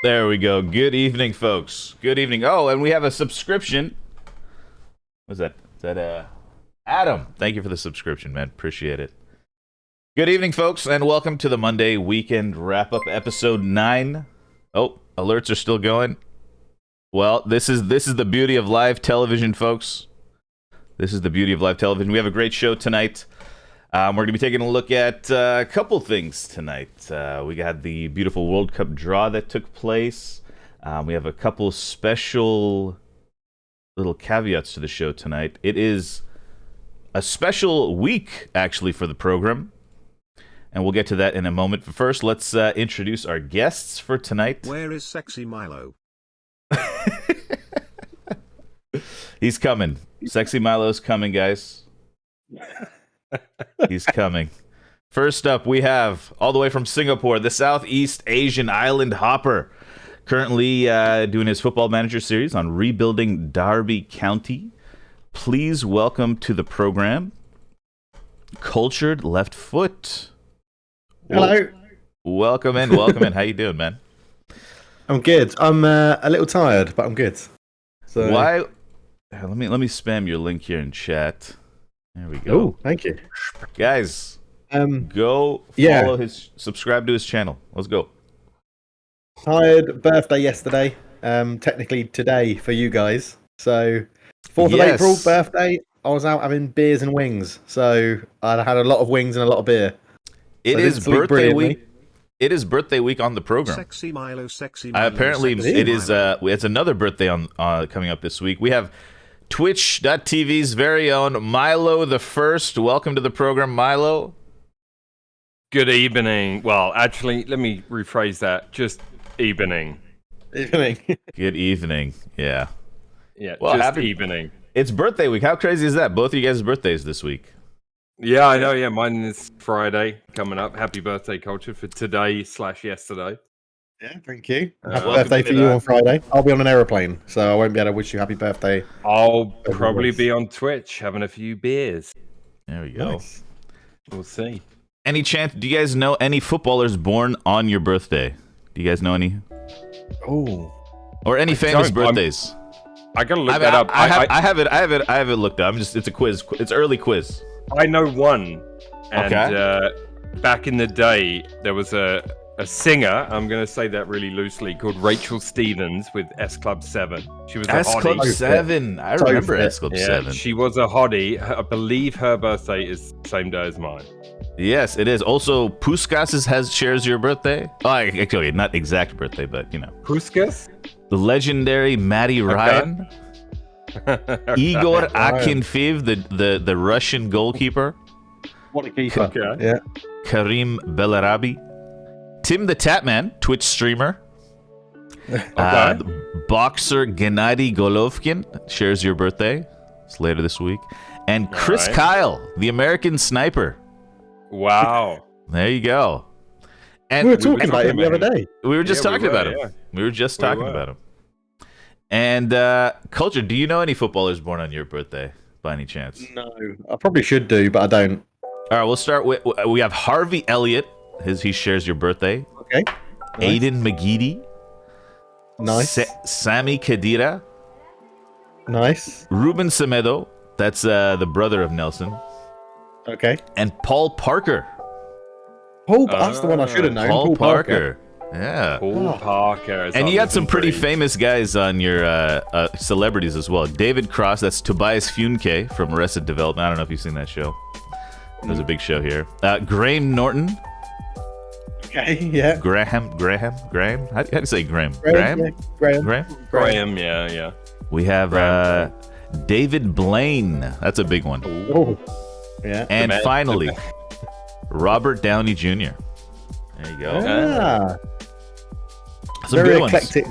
There we go. Good evening, folks. Good evening. Oh, and we have a subscription. What's that? Is that Adam? Thank you for the subscription, man. Appreciate it. Good evening, folks, and welcome to the Monday Weekend Wrap-Up, Episode 9. Oh, alerts are still going. Well, this is the beauty of live television, folks. This is the beauty of live television. We have a great show tonight. We're going to be taking a look at a couple things tonight. We got the beautiful World Cup draw that took place. We have a couple special little caveats to the show tonight. It is a special week, actually, for the program. And we'll get to that in a moment. But first, let's introduce our guests for tonight. Where is Sexy Milo? He's coming. Sexy Milo's coming, guys. He's coming. First up, we have, all the way from Singapore, the Southeast Asian Island Hopper. Currently doing his Football Manager series on rebuilding Derby County. Please welcome to the program, CulturedLeftFoot. Hello. Welcome in. How you doing, man? I'm good. I'm a little tired, but I'm good. So Why? Let me spam your link here in chat. There we go. Oh, thank you, Guys, go subscribe to his channel. Let's go. Tired. Birthday yesterday. Technically today for you guys. So 4th of Yes. April birthday. I was out having beers and wings. So I had a lot of wings and a lot of beer. It So is didn't sleep birthday brilliantly. week. It is birthday week on the program. Sexy Milo, Sexy Milo. Apparently, Sexy it is. Milo. It's another birthday on coming up this week. We have Twitch.tv's very own Milothe1st. Welcome to the program, Milo. Good evening. Well, actually, let me rephrase that. Just evening. Evening. Good evening. Yeah. Yeah, Well, just happy- evening. It's birthday week. How crazy is that? Both of you guys' birthdays this week. Yeah, I know. Yeah, mine is Friday coming up. Happy birthday, Culture, for today/yesterday. Yeah, thank you. Happy welcome birthday to for you that. on Friday. I'll be on an aeroplane, so I won't be able to wish you happy birthday. I'll probably Everyone's- be on Twitch having a few beers. There we go. Nice. We'll see. Any chance? Do you guys know any footballers born on your birthday? Do you guys know any? Oh, Or any famous don't. birthdays? I gotta look that up. I have it looked up. It's a quiz. It's early quiz. I know one, and Okay. back in the day, there was a singer. I'm going to say that really loosely, called Rachel Stevens with S Club 7. She was a S Club hottie. 7. I So remember fit. S Club Yeah, 7. she was a hottie. I believe her birthday is the same day as mine. Yes, it is. Also, Puskas shares your birthday. Oh, actually, not exact birthday, but you know, Puskas? the legendary Matty Ryan, Igor Akinfeev, the Russian goalkeeper, what a keeper. Okay. Yeah. Karim Bellarabi, Tim the Tapman, Twitch streamer, the boxer Gennady Golovkin shares your birthday. It's later this week, and Chris Alright. Kyle, the American sniper. Wow. There you go. And We were talking about him the other day. We were just Yeah, we talking were, about him. yeah. We were just We talking were. about him. And Culture, do you know any footballers born on your birthday by any chance? No, I probably should do, but I don't. All right, we'll start with we have Harvey Elliott. He shares your birthday. Okay. Nice. Aiden McGeady. Nice. Sami Khedira. Nice. Ruben Semedo. That's the brother of Nelson. Okay. And Paul Parker. Paul, that's the one I should have known. Paul Parker. Yeah. Paul Oh. Parker. as And I you got was some pretty intrigued. famous guys on your celebrities as well. David Cross, that's Tobias Funke from Arrested Development. I don't know if you've seen that show. There's a big show here. Graham Norton. Okay. Yeah. Graham? How do you say Graham? Graham. Yeah. Graham. Graham, yeah. We have Graham. David Blaine. That's a big one. Oh. Yeah. And man- finally, Robert Downey Jr. There you go. Ah, Some very good ones. eclectic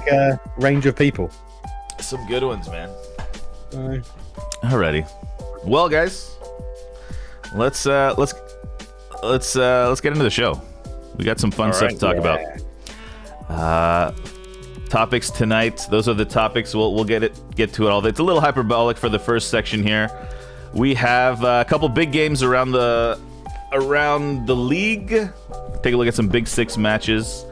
range of people. Some good ones, man. Uh, Alrighty. Well, guys, let's get into the show. We got some fun All stuff right. to talk about. Topics tonight. Those are the topics. We'll get to it all. It's a little hyperbolic for the first section here. We have a couple big games around the league. Take a look at some Big Six matches.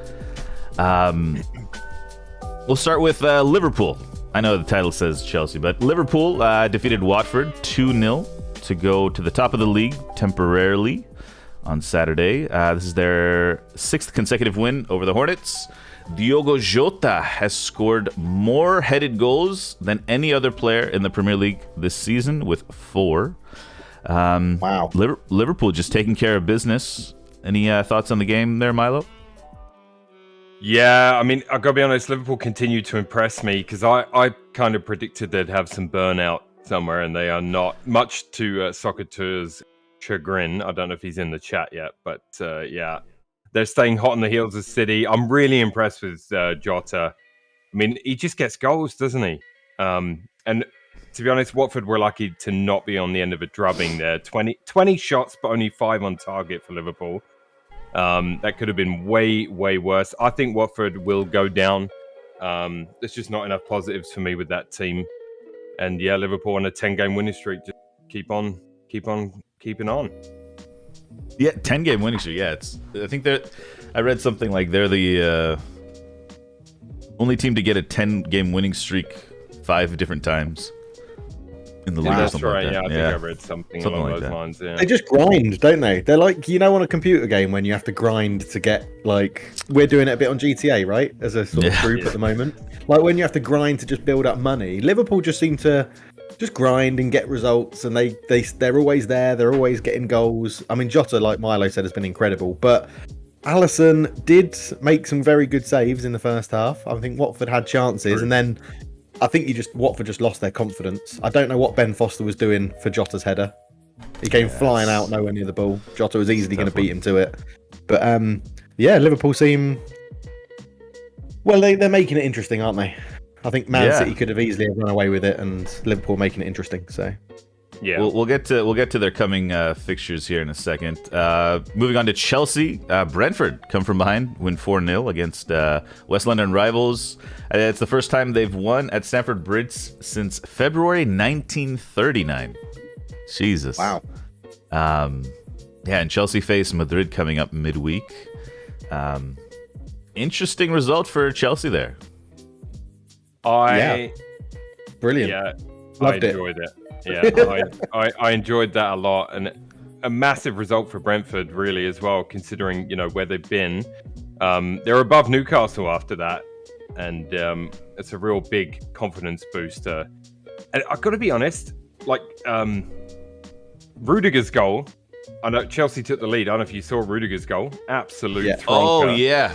We'll start with Liverpool. I know the title says Chelsea, but Liverpool defeated Watford 2-0 to go to the top of the league temporarily on Saturday. This is their 6th consecutive win over the Hornets. Diogo Jota has scored more headed goals than any other player in the Premier League this season with 4. Wow. Liverpool just taking care of business. Any thoughts on the game there, Milo? Yeah, I mean, I've got to be honest, Liverpool continue to impress me because I kind of predicted they'd have some burnout somewhere, and they are not, much to Soccertour's chagrin. I don't know if he's in the chat yet, but yeah, they're staying hot on the heels of City. I'm really impressed with Jota. I mean, he just gets goals, doesn't he? And to be honest, Watford were lucky to not be on the end of a drubbing there. 20 shots, but only 5 on target for Liverpool. That could have been way, way worse. I think Watford will go down. There's just not enough positives for me with that team. And yeah, Liverpool on a 10-game winning streak. Just keeping on. Yeah, 10-game winning streak. Yeah, I think I read something like they're the only team to get a 10-game winning streak 5 different times in the league. That's right. Like that. I think I read something along like those that. lines. Yeah. They just grind, don't they? They're like, on a computer game when you have to grind to get, like, we're doing it a bit on GTA, right? As a sort of group at the moment. Like, when you have to grind to just build up money. Liverpool just seem to just grind and get results, and they're always there. They're always getting goals. I mean, Jota, like Milo said, has been incredible. But Alisson did make some very good saves in the first half. I think Watford had chances, and then I think Watford just lost their confidence. I don't know what Ben Foster was doing for Jota's header. He came flying out nowhere near the ball. Jota was easily going to beat him to it. But yeah, Liverpool seem... Well, they're making it interesting, aren't they? I think Man City could have easily run away with it, and Liverpool making it interesting. So yeah, we'll get to their coming fixtures here in a second. Moving on to Chelsea, Brentford come from behind, win 4-0 against West London rivals. It's the first time they've won at Stamford Bridge since February 1939. Jesus. Wow. Yeah, and Chelsea face Madrid coming up midweek. Interesting result for Chelsea there. Brilliant. Yeah, Loved I enjoyed it. Yeah, I enjoyed that a lot, and a massive result for Brentford, really, as well, considering where they've been. They're above Newcastle after that, and it's a real big confidence booster. And I've got to be honest, like Rudiger's goal. I know Chelsea took the lead. I don't know if you saw Rudiger's goal. Absolute thronker. Oh yeah.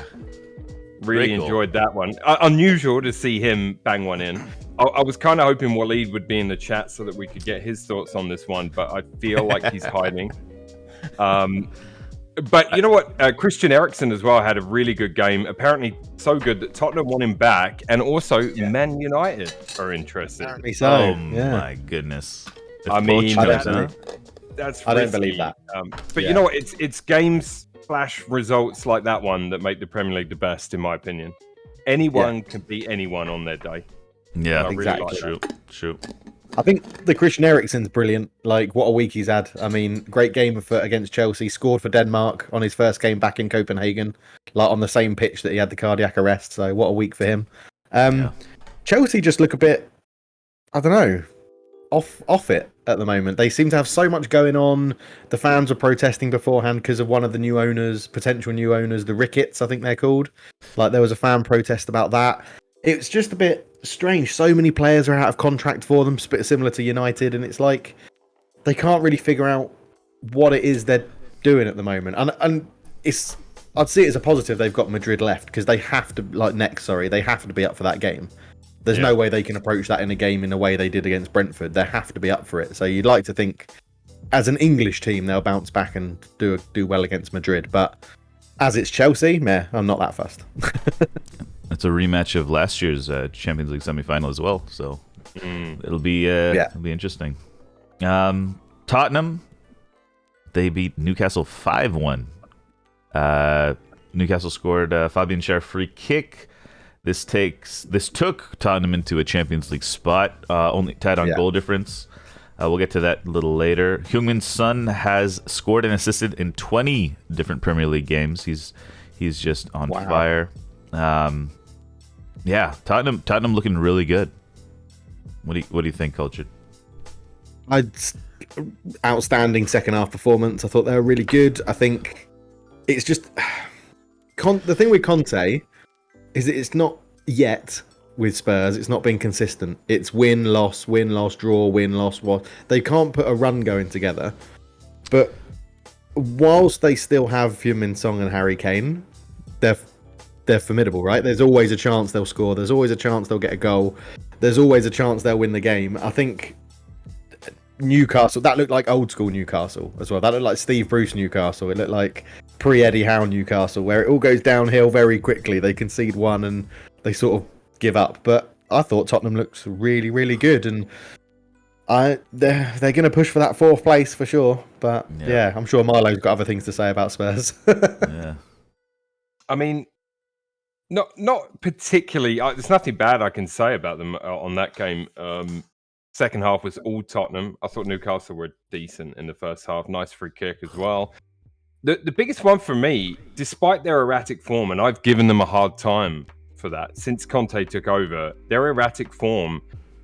Really enjoyed that one. Unusual to see him bang one in. I was kind of hoping Waleed would be in the chat so that we could get his thoughts on this one, but I feel like he's hiding. But you know what? Christian Eriksen as well had a really good game. Apparently so good that Tottenham want him back, and also Man United are interested. Apparently so. Oh my goodness. I mean, that's I don't believe that. But you know what? It's games / results like that one that make the Premier League the best, in my opinion. Anyone can beat anyone on their day. Yeah, exactly. True. I think the Christian Eriksen's brilliant. Like, what a week he's had. I mean, great game against Chelsea. Scored for Denmark on his first game back in Copenhagen, like on the same pitch that he had the cardiac arrest. So what a week for him. Chelsea just look a bit, I don't know, off it at the moment. They seem to have so much going on. The fans were protesting beforehand because of one of the new owners, potential new owners, the Ricketts, I think they're called. Like, there was a fan protest about that. It's just a bit strange. So many players are out of contract for them, similar to United, and it's like they can't really figure out what it is they're doing at the moment. And I'd see it as a positive they've got Madrid left, because they have to they have to be up for that game. There's no way they can approach that in a game in a way they did against Brentford. They have to be up for it. So you'd like to think, as an English team, they'll bounce back and do well against Madrid. But as it's Chelsea, I'm not that fussed. It's a rematch of last year's Champions League semi-final as well, so it'll be interesting. Tottenham, they beat Newcastle 5-1. Newcastle scored Fabian Schär free kick. This took Tottenham into a Champions League spot, only tied on goal difference. We'll get to that a little later. Heung-min Son has scored and assisted in 20 different Premier League games. He's just on fire. Yeah, Tottenham looking really good. What do you think, Cultured? Outstanding second half performance. I thought they were really good. I think it's just the thing with Conte is that it's not yet with Spurs. It's not been consistent. It's win, loss, draw, win, loss. They can't put a run going together. But whilst they still have Heung-min Son and Harry Kane, they're formidable, right? There's always a chance they'll score. There's always a chance they'll get a goal. There's always a chance they'll win the game. I think Newcastle, that looked like old school Newcastle as well. That looked like Steve Bruce Newcastle. It looked like pre-Eddie Howe Newcastle, where it all goes downhill very quickly. They concede one and they sort of give up. But I thought Tottenham looks really, really good, and they're going to push for that 4th place for sure. But yeah, I'm sure Milo's got other things to say about Spurs. Yeah, I mean, not particularly. There's nothing bad I can say about them on that game. Second half was all Tottenham. I thought Newcastle were decent in the first half. Nice free kick as well. The biggest one for me, despite their erratic form, and I've given them a hard time for that since Conte took over, their erratic form,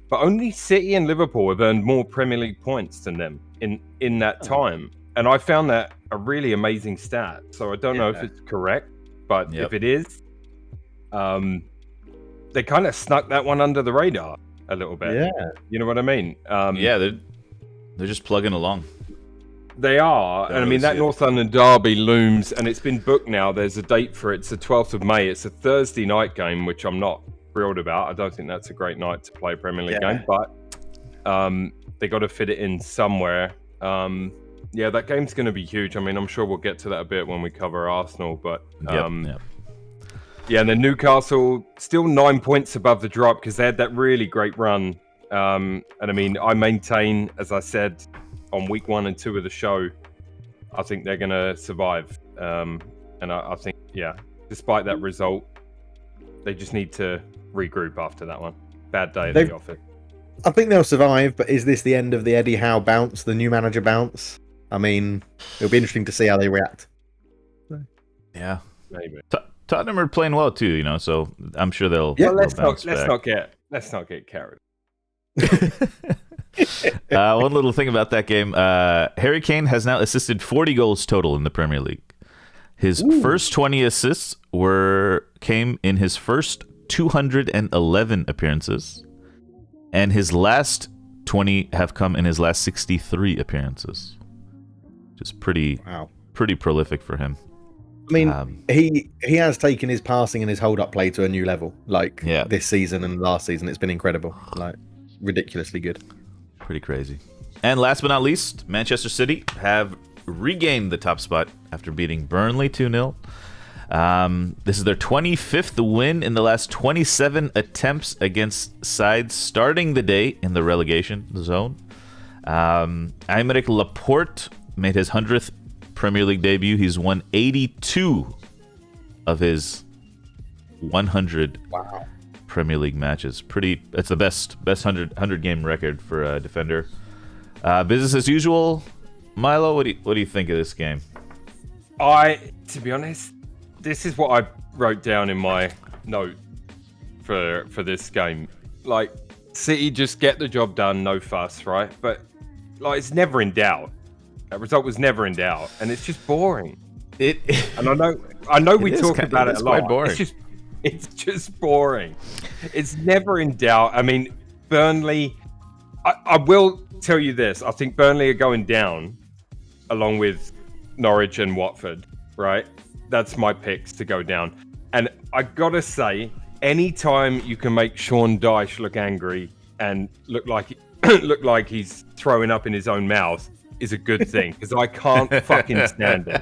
but only City and Liverpool have earned more Premier League points than them in that time. And I found that a really amazing stat. So I don't know if it's correct, but if it is, they kind of snuck that one under the radar a little bit. Yeah. You know what I mean? they're just plugging along. They are. And I mean, that North London derby looms, and it's been booked now. There's a date for it. It's the 12th of May. It's a Thursday night game, which I'm not thrilled about. I don't think that's a great night to play a Premier League game, but they got to fit it in somewhere. That game's going to be huge. I mean, I'm sure we'll get to that a bit when we cover Arsenal, but yeah, and then Newcastle still 9 points above the drop because they had that really great run. And I mean, I maintain, as I said on week 1 and 2 of the show, I think they're going to survive. And I think, despite that result, they just need to regroup after that one. Bad day at the office. I think they'll survive, but is this the end of the Eddie Howe bounce, the new manager bounce? I mean, it'll be interesting to see how they react. Yeah, maybe. Tottenham are playing well too, so I'm sure they'll. Yeah, let's not get carried. One little thing about that game: Harry Kane has now assisted 40 goals total in the Premier League. His first 20 assists came in his first 211 appearances, and his last 20 have come in his last 63 appearances. Just pretty prolific for him. I mean, he has taken his passing and his hold-up play to a new level. This season and last season, it's been incredible. Ridiculously good. Pretty crazy. And last but not least, Manchester City have regained the top spot after beating Burnley 2-0. This is their 25th win in the last 27 attempts against sides starting the day in the relegation zone. Aymeric Laporte made his 100th Premier League debut. He's won 82 of his 100 Premier League matches. It's the best 100 game record for a defender. Business as usual. Milo, what do you think of this game? To be honest, this is what I wrote down in my note for this game. City just get the job done, no fuss, right? But it's never in doubt. That result was never in doubt, and it's just boring. And I know we talk about it a lot. Boring. It's just boring. It's never in doubt. I mean, Burnley. I will tell you this. I think Burnley are going down, along with Norwich and Watford. Right? That's my picks to go down. And I gotta say, anytime you can make Sean Dyche look angry and look like he's throwing up in his own mouth, is a good thing, because I can't fucking stand it.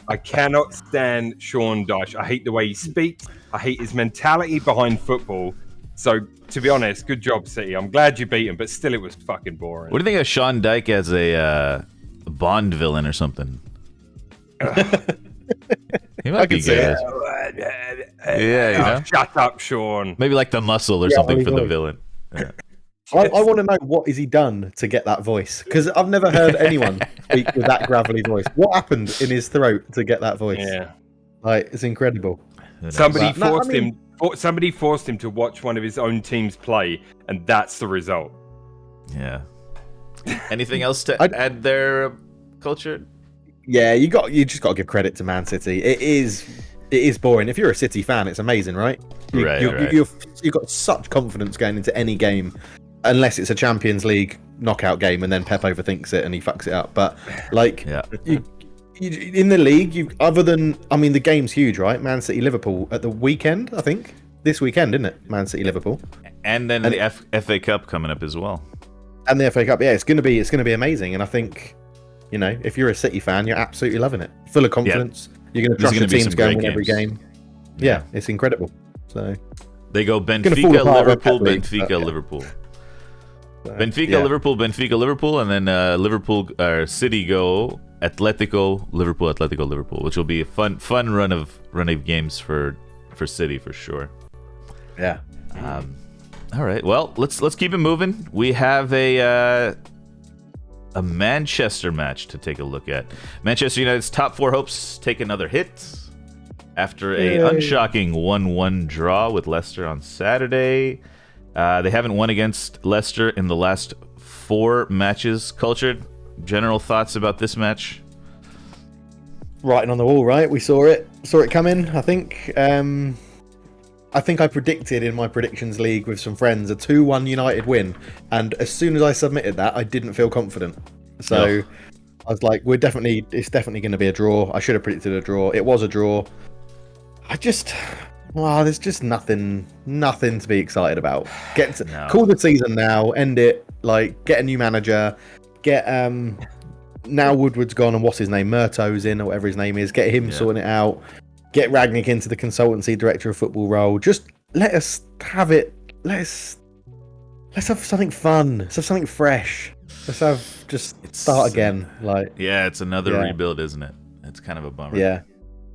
I cannot stand Sean Dyche. I hate the way he speaks. I hate his mentality behind football. So, to be honest, good job, City. I'm glad you beat him, but still it was fucking boring. What do you think of Sean Dyche as a Bond villain or something? He might be good. Shut up, Sean. Maybe like the muscle or something for the villain. Yeah. I want to know what has he done to get that voice, because I've never heard anyone speak with that gravelly voice. What happened in his throat to get that voice? Yeah, it's incredible. Somebody forced him somebody forced him to watch one of his own teams play, and that's the result. Yeah. Anything else to add there, Culture? Yeah, you just got to give credit to Man City. It is boring. If you're a City fan, it's amazing, right? You've got such confidence going into any game, unless it's a Champions League knockout game, and then Pep overthinks it and he fucks it up. But like, you, in the league, the game's huge, right? Man City Liverpool at the weekend, I think. This weekend, isn't it? Man City Liverpool, and then the FA Cup coming up as well. And the FA Cup, yeah, it's gonna be amazing. And I think, if you're a City fan, you're absolutely loving it. Full of confidence. You're gonna trust your teams going in every game. Yeah, it's incredible. So they go Benfica, Liverpool, Benfica, Liverpool. So, Benfica, Liverpool, and then Liverpool or City go Atletico, Liverpool, which will be a fun run of games for City for sure. Yeah. All right. Well, let's keep it moving. We have a Manchester match to take a look at. Manchester United's top 4 hopes take another hit after a unshocking 1-1 draw with Leicester on Saturday. They haven't won against Leicester in the last 4 matches. Cultured, general thoughts about this match? Writing on the wall, right? We saw it coming. I think I predicted in my predictions league with some friends a 2-1 United win, and as soon as I submitted that, I didn't feel confident. So I was like, it's definitely going to be a draw. I should have predicted a draw. It was a draw. There's just nothing to be excited about. Call the season now, end it. Like, get a new manager. Get now Woodward's gone and what's his name, Murto's in or whatever his name is. Get him sorting it out. Get Ragnick into the consultancy director of football role. Just let us have it. Let's have something fun. Let's have something fresh. Start again. It's another rebuild, isn't it? It's kind of a bummer. Yeah.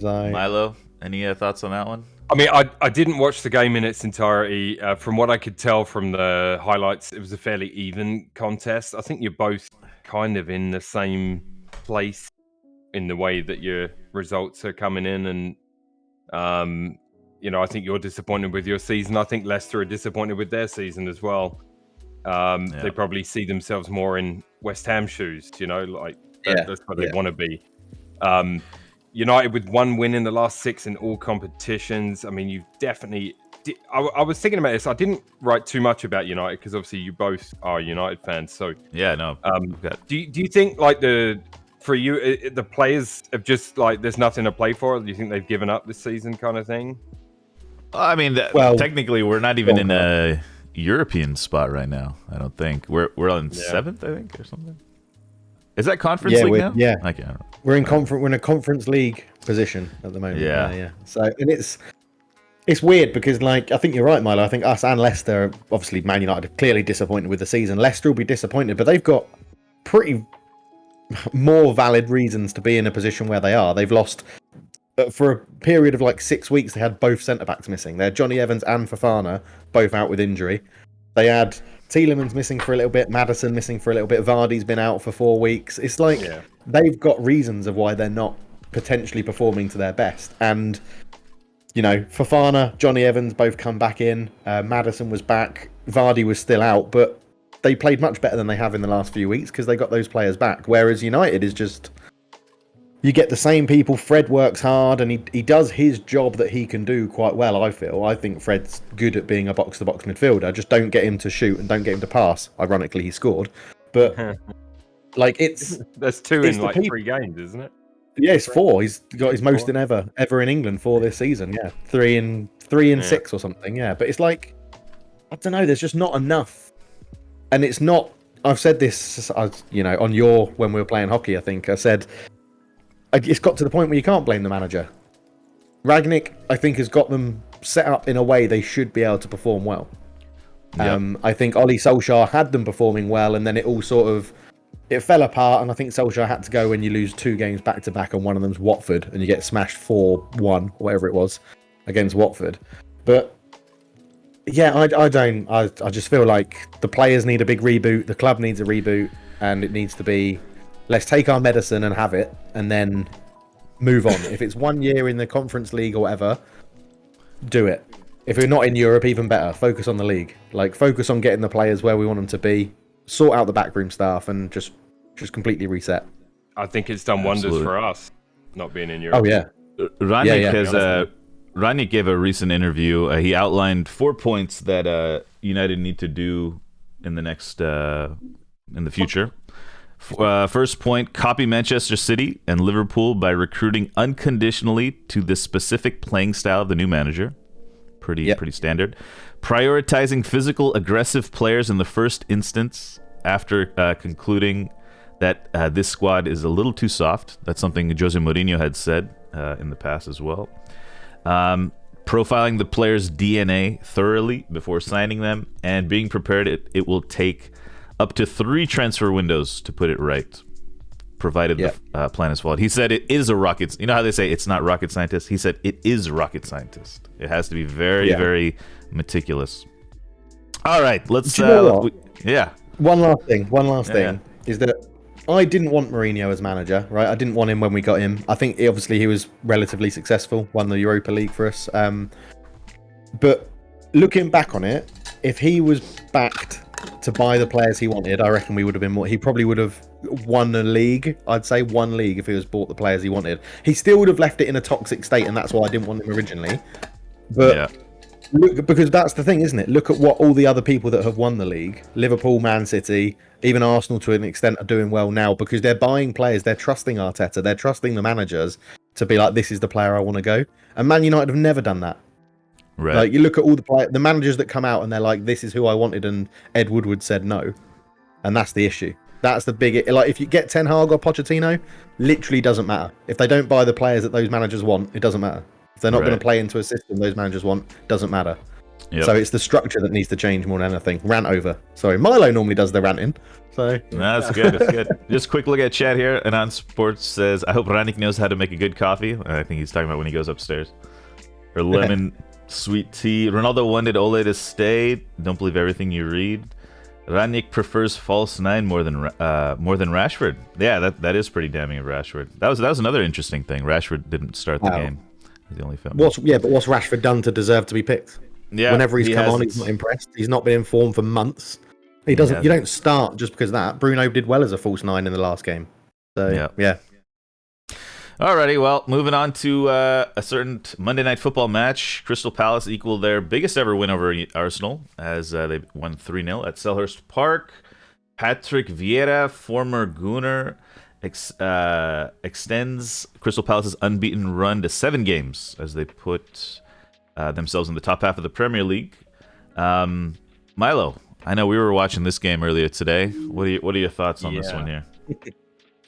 Milo, any thoughts on that one? I mean, I didn't watch the game in its entirety. From what I could tell from the highlights, it was a fairly even contest. I think you're both kind of in the same place in the way that your results are coming in, and I think you're disappointed with your season. I think Leicester are disappointed with their season as well. They probably see themselves more in West Ham shoes, that's where they want to be. United with 1 win in the last 6 in all competitions. I mean, you've definitely... I was thinking about this. I didn't write too much about United because obviously you both are United fans. So yeah, no. Do you think for you the players have just there's nothing to play for? Do you think they've given up this season, kind of thing? I mean, technically we're not even in a European spot right now. I don't think we're on 7th, I think, or something. Is that conference league now? Yeah, I can't. We're in a conference league position at the moment. Yeah. So, and it's weird because, I think you're right, Milo. I think us and Leicester, obviously, Man United are clearly disappointed with the season. Leicester will be disappointed, but they've got pretty more valid reasons to be in a position where they are. They've lost for a period of 6 weeks. They had both centre backs missing. They had Johnny Evans and Fofana both out with injury. They had Tielemans missing for a little bit, Maddison missing for a little bit, Vardy's been out for 4 weeks. It's they've got reasons of why they're not potentially performing to their best. And, Fofana, Johnny Evans both come back in. Maddison was back. Vardy was still out, but they played much better than they have in the last few weeks because they got those players back. Whereas United is just... You get the same people. Fred works hard and he does his job that he can do quite well, I feel. I think Fred's good at being a box-to-box midfielder. Just don't get him to shoot and don't get him to pass. Ironically, he scored. But, it's... There's 2 in, 3 games, isn't it? Yeah, it's 4. He's got his most in ever in England for this season, yeah. 3 in 6 or something, yeah. But it's I don't know, there's just not enough. And it's not... I've said this, on when we were playing hockey, I think. I said... It's got to the point where you can't blame the manager. Ragnick, I think, has got them set up in a way they should be able to perform well. Yep. I think Ole Solskjaer had them performing well, and then it all it fell apart, and I think Solskjaer had to go when you lose 2 games back-to-back, and one of them's Watford, and you get smashed 4-1, whatever it was, against Watford. But, yeah, I just feel like the players need a big reboot, the club needs a reboot, and it needs to be... Let's take our medicine and have it, and then move on. If it's 1 year in the Conference League or whatever, do it. If we're not in Europe, even better. Focus on the league. Like, focus on getting the players where we want them to be. Sort out the backroom staff and just completely reset. I think it's done wonders Absolutely. for us not being in Europe. Oh yeah. Rangnick gave a recent interview. He outlined 4 points that United need to do in the next in the future. First point: copy Manchester City and Liverpool by recruiting unconditionally to the specific playing style of the new manager. Pretty standard. Prioritizing physical, aggressive players in the first instance after concluding that this squad is a little too soft. That's something Jose Mourinho had said in the past as well. Profiling the players' DNA thoroughly before signing them, and being prepared it will take up to 3 transfer windows to put it right, provided the plan is followed. He said it is a rocket. You know how they say it's not rocket scientist? He said it is rocket scientist. It has to be very, very meticulous. All right, let's... One last thing is that I didn't want Mourinho as manager, right? I didn't want him when we got him. I think obviously he was relatively successful, won the Europa League for us. But looking back on it, if he was backed to buy the players he wanted, I reckon we would have been more. He probably would have won a league. I'd say one league if he was bought the players he wanted. He still would have left it in a toxic state, and that's why I didn't want him originally. But look, because that's the thing, isn't it? Look at what all the other people that have won the league, Liverpool, Man City, even Arsenal to an extent, are doing well now because they're buying players. They're trusting Arteta. They're trusting the managers to be like, this is the player I want to go. And Man United have never done that. Right. Like, you look at all the managers that come out and they're like, this is who I wanted, and Ed Woodward said no. And that's the issue. That's the big... Like, if you get Ten Hag or Pochettino, literally doesn't matter. If they don't buy the players that those managers want, it doesn't matter. If they're not going to play into a system those managers want, doesn't matter. Yep. So it's the structure that needs to change more than anything. Rant over. Sorry, Milo normally does the ranting. So that's good. That's good. Just quick look at chat here. Anon Sports says, I hope Rangnick knows how to make a good coffee. I think he's talking about when he goes upstairs. Or lemon sweet tea. Ronaldo wanted Ole to stay. Don't believe everything you read. Rangnick prefers false 9 more than Rashford. Yeah, that is pretty damning of Rashford. That was another interesting thing. Rashford didn't start the game. He only filmed. But what's Rashford done to deserve to be picked? Yeah, whenever he's come on, he's not impressed. He's not been in form for months. He doesn't. You don't start just because of that. Bruno did well as a false 9 in the last game. So yeah. Alrighty, well, moving on to a certain Monday Night Football match. Crystal Palace equaled their biggest ever win over Arsenal as they won 3-0 at Selhurst Park. Patrick Vieira, former Gooner, extends Crystal Palace's unbeaten run to 7 games as they put themselves in the top half of the Premier League. Milo, I know we were watching this game earlier today. What are your thoughts on this one here?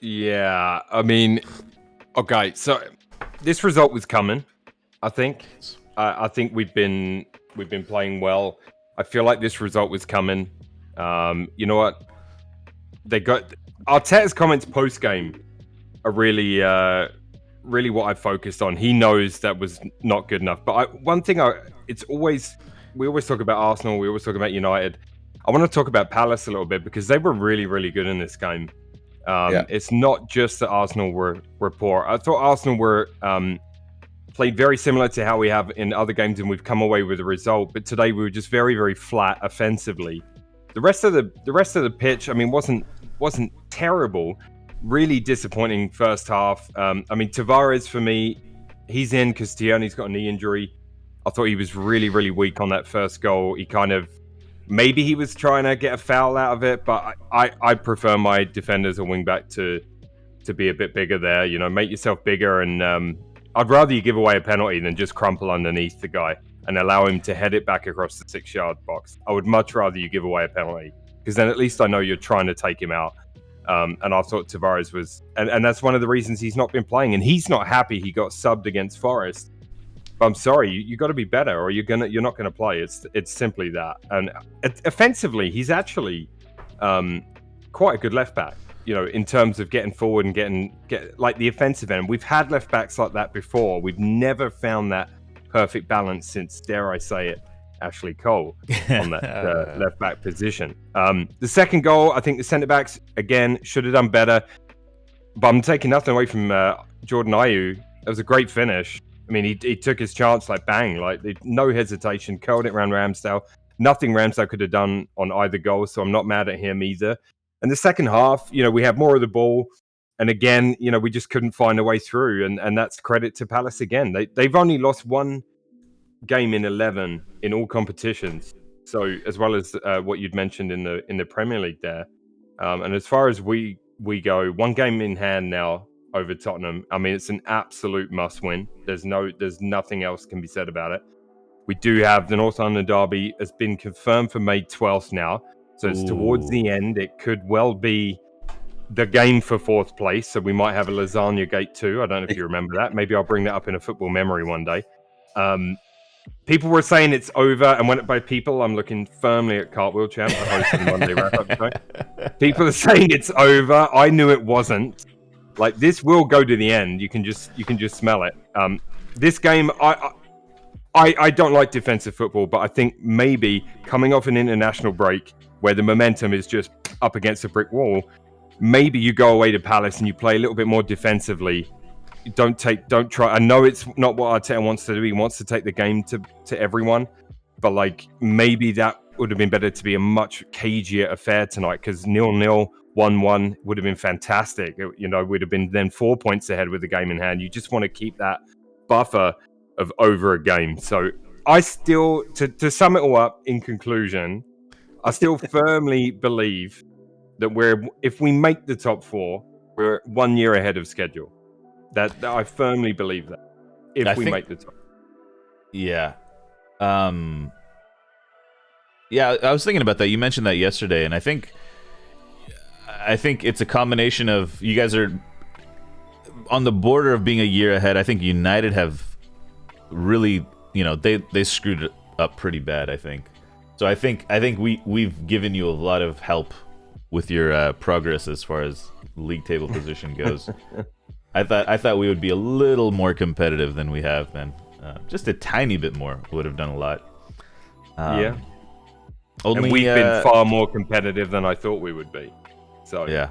Yeah, I mean... Okay, so this result was coming. I think. I think we've been playing well. I feel like this result was coming. You know what? They got Arteta's comments post game are really what I focused on. He knows that was not good enough. But we always talk about Arsenal. We always talk about United. I want to talk about Palace a little bit because they were really, really good in this game. It's not just that Arsenal were poor. I thought Arsenal were played very similar to how we have in other games, and we've come away with a result. But today we were just very, very flat offensively. The rest of the pitch, I mean, wasn't terrible. Really disappointing first half. I mean, Tavares for me, he's in because Tierney's got a knee injury. I thought he was really, really weak on that first goal. He kind of. Maybe he was trying to get a foul out of it, but I prefer my defenders or wingback to be a bit bigger there. You know, make yourself bigger, and I'd rather you give away a penalty than just crumple underneath the guy and allow him to head it back across the 6-yard box. I would much rather you give away a penalty because then at least I know you're trying to take him out. And I thought Tavares was, and that's one of the reasons he's not been playing, and he's not happy he got subbed against Forest. But I'm sorry, you got to be better, or you're not gonna play. It's simply that. And offensively, he's actually quite a good left back. You know, in terms of getting forward and get like the offensive end. We've had left backs like that before. We've never found that perfect balance since, dare I say it, Ashley Cole on that left back position. The second goal, I think the centre backs again should have done better. But I'm taking nothing away from Jordan Ayew. It was a great finish. I mean, he took his chance like bang, like no hesitation, curled it around Ramsdale. Nothing Ramsdale could have done on either goal, so I'm not mad at him either. And the second half, we have more of the ball. And again, we just couldn't find a way through. And that's credit to Palace again. They've only lost one game in 11 in all competitions. So as well as what you'd mentioned in the Premier League there. And as far as we go, one game in hand now over Tottenham. I mean, it's an absolute must win. There's nothing else can be said about it. We do have the North London derby has been confirmed for May 12th now. So it's towards the end. It could well be the game for fourth place. So we might have a lasagna gate too. I don't know if you remember that. Maybe I'll bring that up in a football memory one day. People were saying it's over, and by people, I'm looking firmly at Cartwheel Champ, the host of the Monday wrap-up show. People are saying it's over. I knew it wasn't. Like, this will go to the end. You can just smell it. This game, I don't like defensive football, but I think maybe coming off an international break where the momentum is just up against a brick wall, maybe you go away to Palace and you play a little bit more defensively. Don't try. I know it's not what Arteta wants to do. He wants to take the game to everyone, but like maybe that would have been better to be a much cagier affair tonight, because 0-0, 1-1 would have been fantastic. We'd have been then 4 points ahead with the game in hand. You just want to keep that buffer of over a game. So I still, to sum it all up in conclusion, I still firmly believe that if we make the top four, we're 1 year ahead of schedule. That I firmly believe that if we make the top. Yeah. Yeah, I was thinking about that. You mentioned that yesterday, and I think it's a combination of you guys are on the border of being a year ahead. I think United have really, they screwed it up pretty bad, I think. So I think we've given you a lot of help with your progress as far as league table position goes. I thought we would be a little more competitive than we have been. Just a tiny bit more would have done a lot. Yeah. And we've been far more competitive than I thought we would be. So yeah.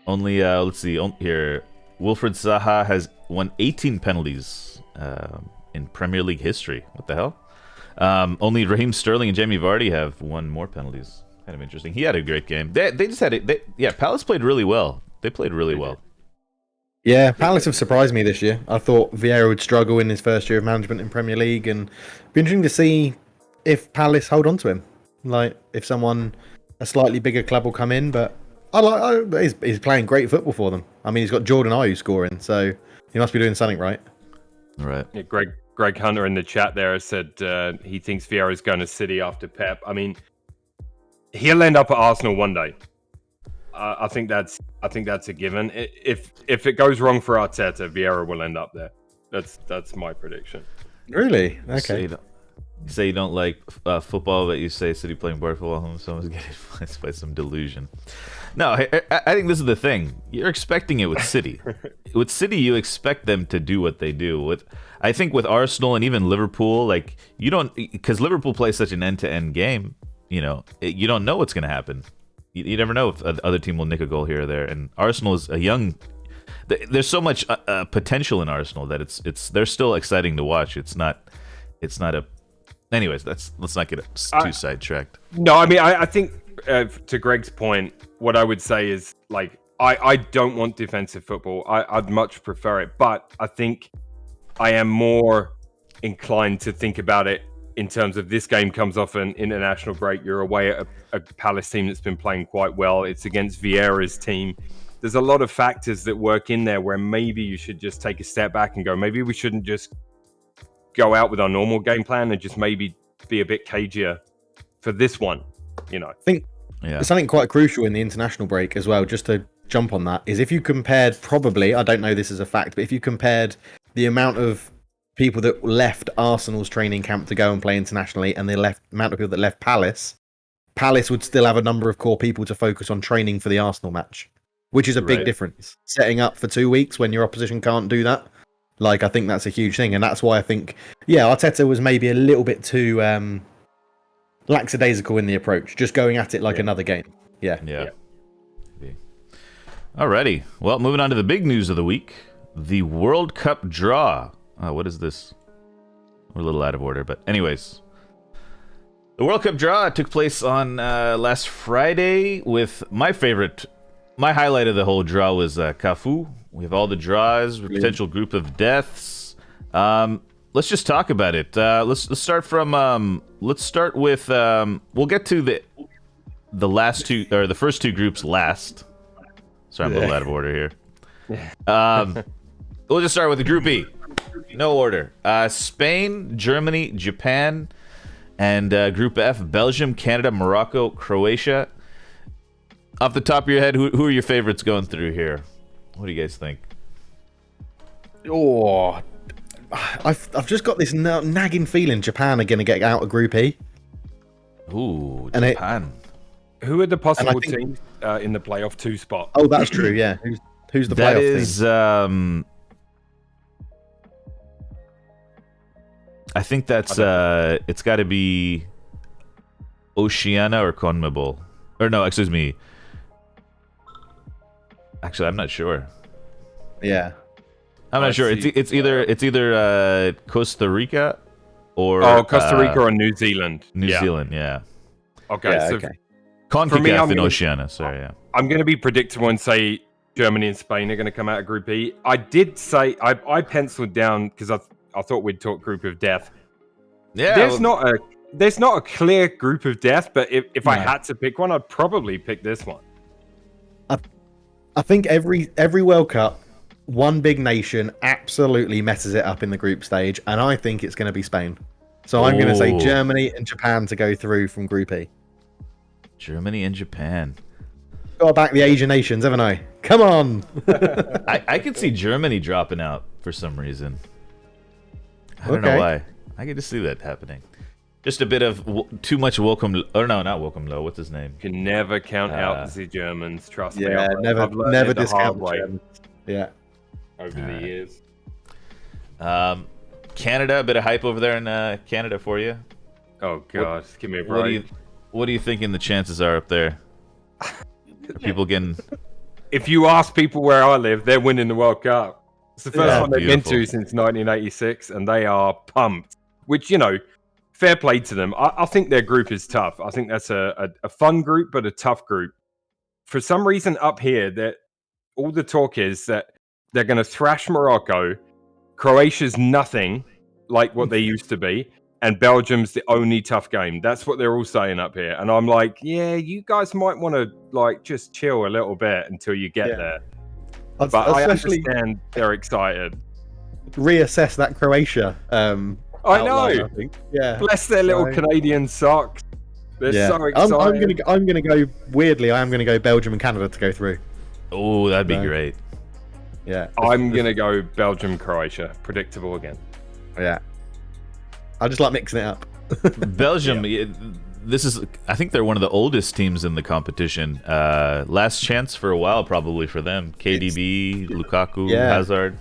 Only let's see here. Wilfred Zaha has won 18 penalties in Premier League history. What the hell? Only Raheem Sterling and Jamie Vardy have won more penalties. Kind of interesting. He had a great game. They just had it. Palace played really well. They played really well. Yeah, Palace have surprised me this year. I thought Vieira would struggle in his first year of management in Premier League, and it'd be interesting to see if Palace hold on to him. Like, if a slightly bigger club will come in, but he's playing great football for them. I mean, he's got Jordan Ayew scoring, so he must be doing something right. Right. Yeah, Greg Hunter in the chat there has said he thinks Vieira's going to City after Pep. I mean, he'll end up at Arsenal one day. I think that's a given. If it goes wrong for Arteta, Vieira will end up there. That's my prediction. Really? Okay. You say you don't like football, but you say City playing board football. Someone's getting influenced by some delusion. No, I think this is the thing. You're expecting it with City. With City, you expect them to do what they do. I think with Arsenal and even Liverpool, like, you don't, because Liverpool plays such an end-to-end game. You don't know what's going to happen. You never know if the other team will nick a goal here or there. And Arsenal is a young. There's so much potential in Arsenal that they're still exciting to watch. It's not a. Anyways, let's not get too sidetracked. No, I mean, I think to Greg's point, what I would say is, like, I don't want defensive football. I'd much prefer it, but I think I am more inclined to think about it in terms of this game comes off an international break. You're away at a Palace team that's been playing quite well. It's against Vieira's team. There's a lot of factors that work in there where maybe you should just take a step back and go, maybe we shouldn't just go out with our normal game plan and just maybe be a bit cagier for this one, I think something quite crucial in the international break as well, just to jump on that, is if you compared, probably, I don't know this is a fact, but if you compared the amount of people that left Arsenal's training camp to go and play internationally and the amount of people that left Palace would still have a number of core people to focus on training for the Arsenal match, which is a big difference. Setting up for 2 weeks when your opposition can't do that, like, I think that's a huge thing, and that's why I think, Arteta was maybe a little bit too lackadaisical in the approach, just going at it like another game. Yeah. Alrighty. Well, moving on to the big news of the week. the World Cup draw. Oh, what is this? We're a little out of order, but anyways. The World Cup draw took place on last Friday with my highlight of the whole draw was Cafu. We have all the draws, potential group of deaths. Let's just talk about it. Let's start from. Let's start with. We'll get to the last two or the first two groups last. Sorry, I'm a little out of order here. We'll just start with the Group E. No order. Spain, Germany, Japan, and Group F: Belgium, Canada, Morocco, Croatia. Off the top of your head, who are your favorites going through here? What do you guys think? Oh, I've just got this nagging feeling Japan are going to get out of Group E. Ooh, And Japan. Who are the possible think- teams in the playoff 2 spot? Oh, that's true. Yeah, who's the That playoff is, team? I think that's it's got to be Oceania or CONMEBOL. Or no, excuse me. Actually, I'm not sure. Yeah. I'm not sure. see. It's either Costa Rica or Costa Rica or New Zealand. New Zealand, yeah. Okay, Yeah, so okay. CONCACAF in Oceania, sorry, yeah. I'm going to be predictable and say Germany and Spain are going to come out of Group E. I did say I penciled down because I thought we'd talk Group of Death. Yeah. There's not a clear Group of Death, but if I had to pick one, I'd probably pick this one. I think every World Cup, one big nation absolutely messes it up in the group stage, and I think it's going to be Spain. So I'm going to say Germany and Japan to go through from Group E. Germany and Japan. Got to back the Asian nations, haven't I? Come on! I could see Germany dropping out for some reason. I don't know why. I can just see that happening. Just a bit of too much welcome. Or no, not welcome low. What's his name? You can never count out the Germans. Trust me. Yeah, I've learned never it the hard discount way Germans. Yeah. over the years. Canada, a bit of hype over there in Canada for you. Oh god, give me a break. What do you thinking the chances are up there? Are people getting? If you ask people where I live, they're winning the World Cup. It's the first one they've been to since 1986, and they are pumped. Which, fair play to them. I think their group is tough. I think that's a fun group, but a tough group. For some reason up here, that all the talk is that they're going to thrash Morocco. Croatia's nothing like what they used to be. And Belgium's the only tough game. That's what they're all saying up here. And I'm like, yeah, you guys might want to just chill a little bit until you get there. But I understand they're excited. Reassess that Croatia. I know. I think. Yeah. Bless their little Canadian socks. They're so excited. I'm gonna go weirdly. I am gonna go Belgium and Canada to go through. Oh, that'd be great. Yeah. I'm gonna go Belgium, Croatia. Predictable again. Yeah. I just like mixing it up. Belgium. This is. I think they're one of the oldest teams in the competition. Last chance for a while, probably for them. KDB, Lukaku, Hazard.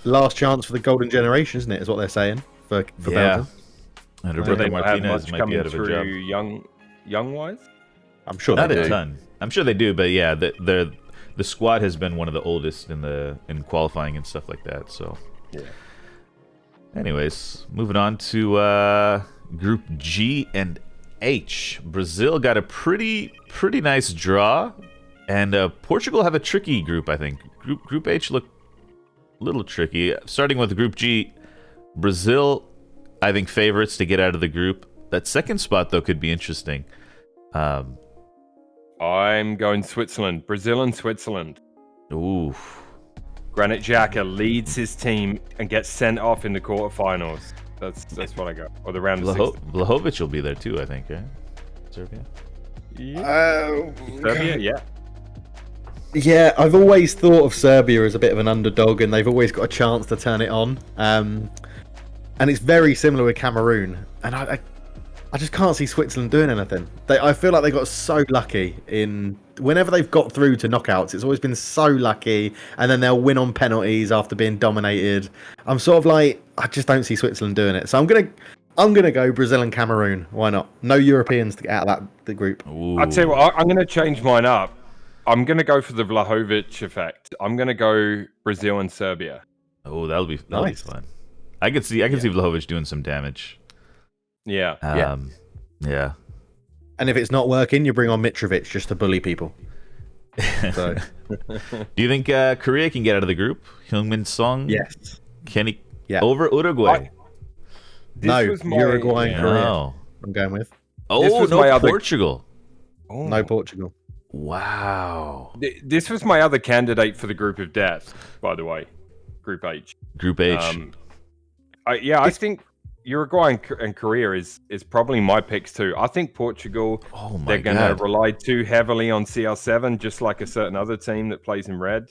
Last chance for the golden generation, isn't it? Is what they're saying for Belgium. And Do Roberto they not have Martinez much might be coming out of a through job. young wise? I'm sure Not they a do. ton. I'm sure they do, but yeah, the squad has been one of the oldest in qualifying and stuff like that. So, anyways, moving on to Group G and H. Brazil got a pretty nice draw, and Portugal have a tricky group. I think Group H looked a little tricky. Starting with Group G, Brazil, I think favorites to get out of the group. That second spot though could be interesting. I'm going Switzerland. Brazil and Switzerland. Ooh. Granit Xhaka leads his team and gets sent off in the quarterfinals. That's what I got. Or the round of 16. Vlahovic will be there too, I think, right? Serbia? Serbia, yeah. Yeah, I've always thought of Serbia as a bit of an underdog, and they've always got a chance to turn it on. And it's very similar with Cameroon. And I just can't see Switzerland doing anything. I feel like they got so lucky in whenever they've got through to knockouts. It's always been so lucky, and then they'll win on penalties after being dominated. I'm sort of like, I just don't see Switzerland doing it. So I'm gonna go Brazil and Cameroon. Why not? No Europeans to get out of the group. Ooh. I'll tell you what, I'm going to change mine up. I'm going to go for the Vlahovic effect. I'm going to go Brazil and Serbia. Oh, that'll be Nice. fun. I could see Vlahovic doing some damage. Yeah. Yeah. And if it's not working, you bring on Mitrovic just to bully people. So Do you think Korea can get out of the group? Heung-min Song? yes, Can he? Yeah. Over Uruguay? no, Uruguay and Korea. No. I'm going with Oh, was no, my other- Portugal. Oh. no Portugal. Wow. This was my other candidate for the group of death, by the way. Group H. Group H. I think Uruguay and Korea is probably my picks too. I think Portugal, Oh my they're going to God. rely too heavily on CR7, just like a certain other team that plays in red,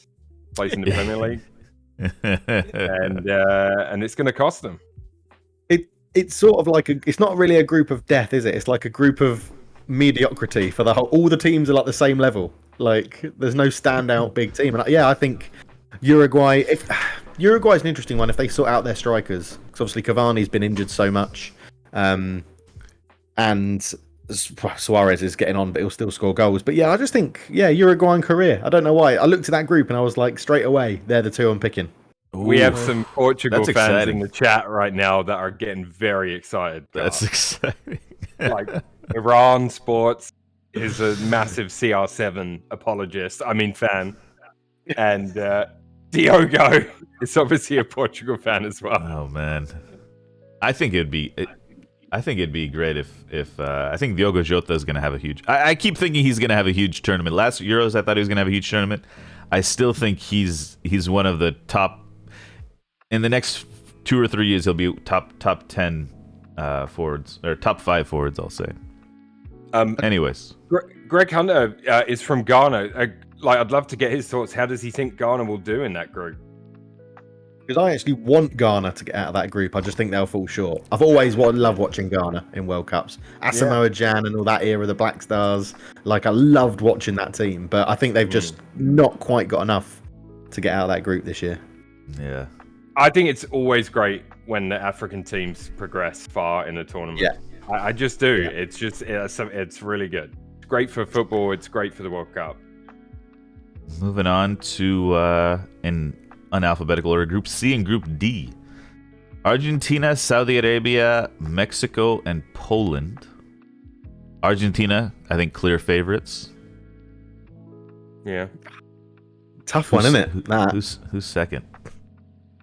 plays in the Premier League, and it's going to cost them. It's sort of like it's not really a group of death, is it? It's like a group of mediocrity for the whole. All the teams are like the same level. Like there's no standout big team. And yeah, I think Uruguay. Uruguay's an interesting one if they sort out their strikers, because obviously Cavani's been injured so much, and Suarez is getting on, but he'll still score goals. But yeah, I just think Uruguay and Korea. I don't know why. I looked at that group and I was like, straight away, they're the two I'm picking. We have Ooh, some Portugal that's fans exciting. in the chat right now that are getting very excited. That's exciting. Like Iran Sports is a massive CR7 apologist. I mean fan, and Diogo is obviously a Portugal fan as well. Oh man, I think it'd be great if I think Diogo Jota is going to have a huge. I keep thinking he's going to have a huge tournament. Last Euros, I thought he was going to have a huge tournament. I still think he's one of the top. In the next 2 or 3 years, he'll be top 10 forwards or top 5 forwards. I'll say. Anyways, Greg Hunter is from Ghana. I'd love to get his thoughts. How does he think Ghana will do in that group? Because I actually want Ghana to get out of that group. I just think they'll fall short. I've always loved watching Ghana in World Cups. Asamoah Gyan and all that era, the Black Stars. Like, I loved watching that team. But I think they've just not quite got enough to get out of that group this year. yeah. I think it's always great when the African teams progress far in the tournament. Yeah. I just do. Yeah. It's really good. It's great for football. It's great for the World Cup. Moving on to in unalphabetical order, Group C and Group D. Argentina, Saudi Arabia, Mexico, and Poland. Argentina, I think, clear favorites. Yeah. Tough one, isn't it? That. Who's second?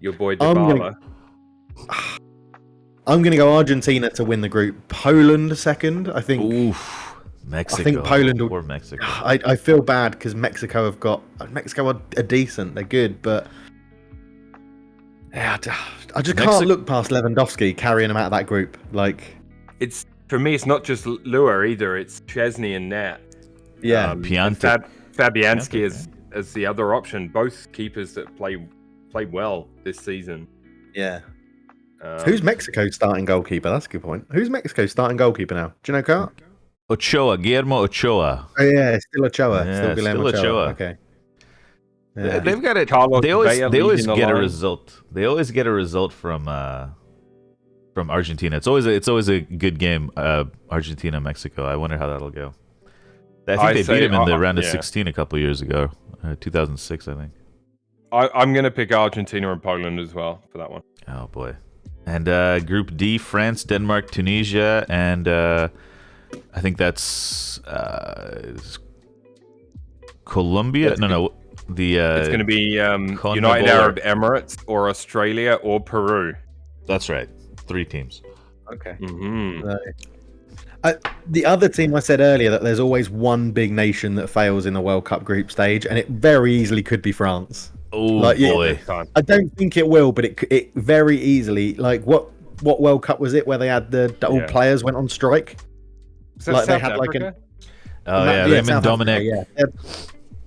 Your boy I'm Dybala. I'm going to go Argentina to win the group. Poland second, I think. Oof, Mexico. I think Poland will. Poor Mexico. I feel bad because Mexico are decent. They're good, but yeah, I just can't look past Lewandowski carrying them out of that group. Like, It's for me. It's not just Lua either. It's Chesney and Nat. yeah, Pianta. Fabianski Pianta, as the other option. Both keepers that played well this season. yeah. Um, Who's Mexico's starting goalkeeper? That's a good point. Who's Mexico's starting goalkeeper now? Do you know, Kurt? Guillermo Ochoa. Oh yeah, it's still Ochoa. Yeah, Still Guillermo still Ochoa. Okay. Yeah. They've got it. Carlos They always Vela get a leading the line. result. They always get a result from Argentina. It's always a good game. Argentina Mexico. I wonder how that'll go. I think they beat him in the round of 16 a couple years ago, 2006, I think. I'm going to pick Argentina and Poland as well for that one. Oh boy. And Group D: France, Denmark, Tunisia, and I think that's Colombia. No. It's going to be Conmebol. United Arab Emirates or Australia or Peru. That's right. 3 teams. Okay. Mm-hmm. The other team I said earlier that there's always one big nation that fails in the World Cup group stage, and it very easily could be France. Oh Like, yeah. boy. I don't think it will, but it very easily. Like what World Cup was it where they had all players went on strike? Is that Like, they South had, like, Africa? Oh yeah, them and South Dominic. Africa, yeah. They had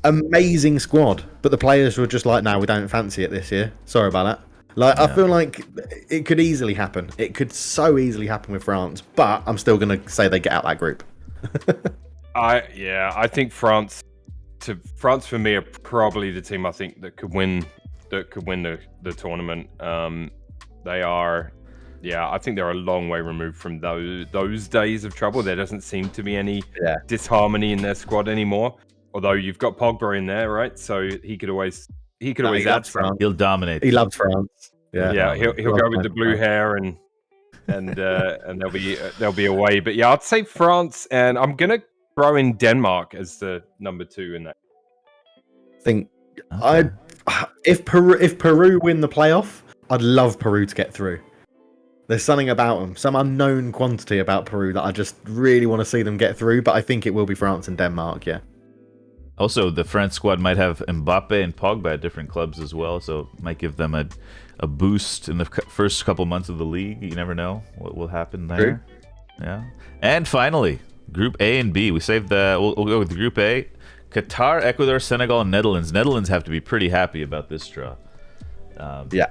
amazing squad, but the players were just like, "No, we don't fancy it this year. Sorry about that." Like, I feel like it could easily happen. It could so easily happen with France, but I'm still going to say they get out that group. I think France for me are probably the team I think that could win the tournament. They are, I think they're a long way removed from those days of trouble. There doesn't seem to be any disharmony in their squad anymore. Although you've got Pogba in there, right? So he could always he add loves something. France. He'll dominate. He loves France. Yeah, Yeah, he'll go with the blue hair and they'll be away. But yeah, I'd say France, and I'm gonna throw in Denmark as the number 2 in that. think Okay. if Peru win the playoff, I'd love Peru to get through. There's something about them, some unknown quantity about Peru that I just really want to see them get through. But I think it will be France and Denmark. Yeah. Also, the France squad might have Mbappe and Pogba at different clubs as well, so it might give them a boost in the first couple months of the league. You never know what will happen there. True. Yeah. And finally, Group A and B. We saved the. We'll go with Group A. Qatar, Ecuador, Senegal, and Netherlands. Netherlands have to be pretty happy about this draw. Yeah.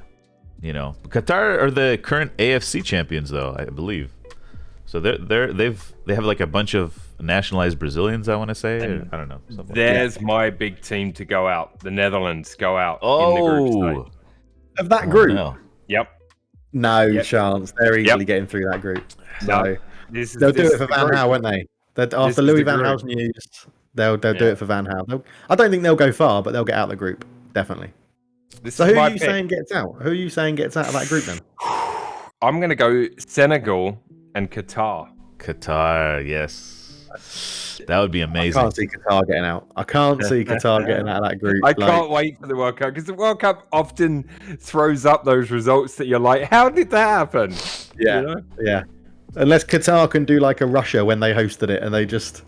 You know, Qatar are the current AFC champions, though, I believe. So they have like a bunch of nationalized Brazilians, I want to say. Or, I don't know. There's my big team to go out. The Netherlands go out Oh, in the group stage. Of that group, no. Yep. no chance. They're easily getting through that group. So they'll do it for Van Gaal, won't they? After Louis Van Gaal's news, they'll do it for Van Gaal. I don't think they'll go far, but they'll get out of the group definitely. So who are you saying gets out? Who are you saying gets out of that group then? I'm going to go Senegal and Qatar. Qatar, yes. That would be amazing. I can't see Qatar getting out. I can't see Qatar getting out of that group. I can't wait for the World Cup because the World Cup often throws up those results that you're like, how did that happen? Yeah, You know? yeah. Unless Qatar can do like a Russia when they hosted it and they just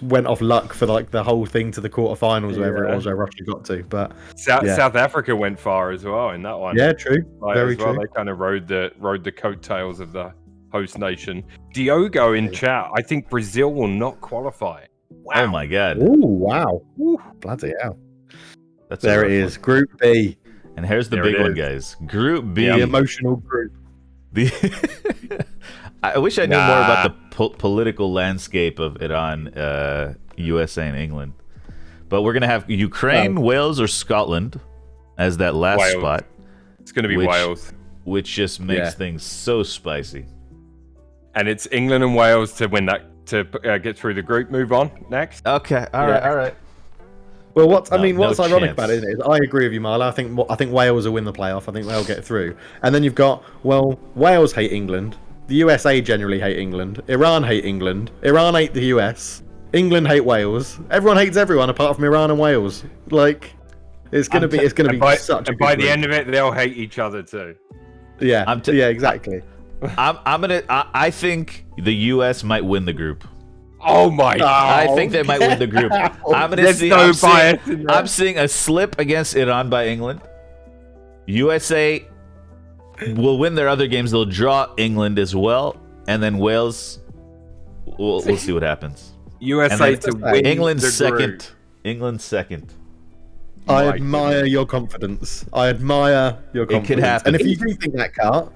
went off luck for like the whole thing to the quarterfinals, wherever it was where Russia got to. But South Africa went far as well in that one. Yeah, true. Very true. They kind of rode the coattails of the host nation. Diogo in chat, I think Brazil will not qualify. Wow. Oh my god. Ooh, wow. Bloody hell. That's There it is. Group B. And here's the There big it one, is. guys. Group B. The emotional group. I wish I knew more about the political landscape of Iran, USA, and England. But we're going to have Ukraine, Wales, or Scotland as that last Wales. spot. It's going to be Wales. Which just makes things so spicy. And it's England and Wales to win that, to get through the group. Move on. Next. Okay, all right. Well, what's ironic chance. about it is I agree with you, Marla. I think Wales will win the playoff. I think they'll get through. And then you've got, Wales hate England. The USA generally hate England. Iran hate England. Iran hate the US. England hate Wales. Everyone hates everyone apart from Iran and Wales. Like, it's gonna be such a good by the group. end of it, they'll hate each other too. Yeah, yeah, exactly. I think the US might win the group. Oh my god! I think they might win the group. I'm seeing a slip against Iran by England. USA will win their other games. They'll draw England as well, and then Wales. We'll see what happens. USA to win. England the second. group. England second. I admire your confidence. It could happen. And if you do think that, Cart,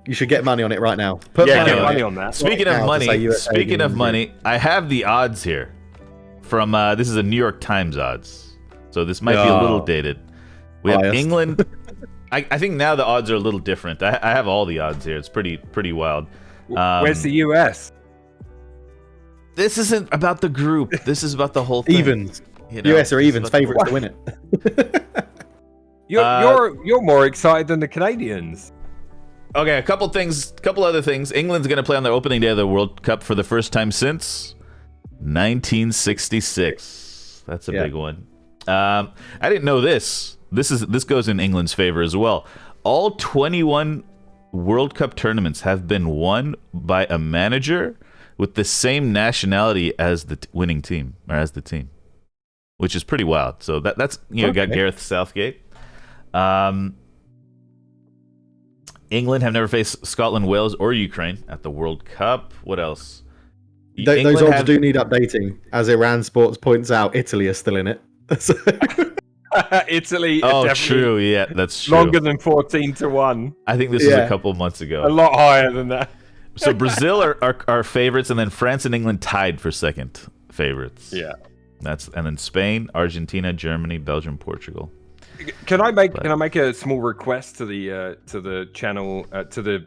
you should get money on it right now. Get money on that. Speaking of money, I have the odds here. From this is a New York Times odds, so this might be a little dated. We have England. I think now the odds are a little different. I have all the odds here. It's pretty wild. Where's the US? This isn't about the group. This is about the whole thing. Evens. You know, US are evens, favourites to win it. You're more excited than the Canadians. Okay, a couple other things. England's going to play on their opening day of the World Cup for the first time since 1966. That's a big one. I didn't know this. This goes in England's favor as well. All 21 World Cup tournaments have been won by a manager with the same nationality as the winning team, or as the team, which is pretty wild. So that's got Gareth Southgate. England have never faced Scotland, Wales, or Ukraine at the World Cup. What else? Those odds do need updating. As Iran Sports points out, Italy is still in it. Italy. Oh, true. Yeah, that's true. Longer than 14-1. I think this was a couple months ago. A lot higher than that. So Brazil are favorites, and then France and England tied for second favorites. Yeah. And then Spain, Argentina, Germany, Belgium, Portugal. Can I make a small request to the channel to the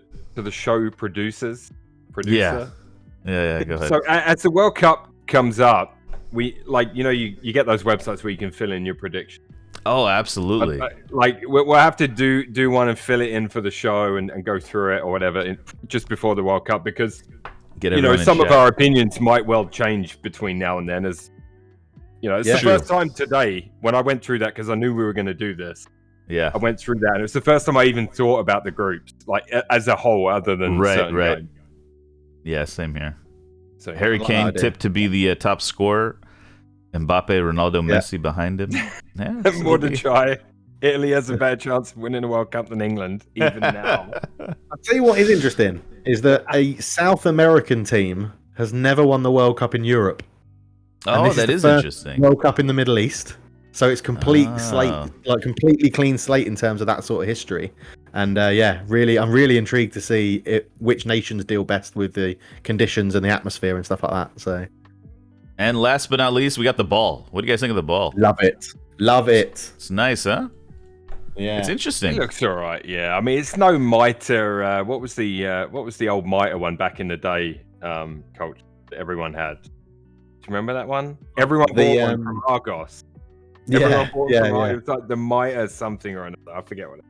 show producer? Yeah, go ahead. So as the World Cup comes up, you get those websites where you can fill in your prediction. Oh, absolutely. We'll have to do one and fill it in for the show and go through it or whatever just before the World Cup, because some of our opinions might well change between now and then. As it's the first time today when I went through that, because I knew we were going to do this. Yeah, I went through that, and it was the first time I even thought about the groups, like as a whole, other than certain games. Yeah, same here. So Harry Kane tipped to be the top scorer. Mbappe, Ronaldo, Messi behind him. Yeah, more to try. Italy has a better chance of winning the World Cup than England, even now. I'll tell you what is interesting is that a South American team has never won the World Cup in Europe. Oh, that is interesting. World Cup in the Middle East. So it's completely clean slate in terms of that sort of history. And I'm really intrigued to see which nations deal best with the conditions and the atmosphere and stuff like that. So, and last but not least, we got the ball. What do you guys think of the ball? Love it. It's nice, huh? Yeah, it's interesting. It looks all right. Yeah, I mean, it's no Mitre. What was the old Mitre one back in the day? Coach, that everyone had. Do you remember that one? Everyone bought one from Argos. It was like the Mitre something or another. I forget what.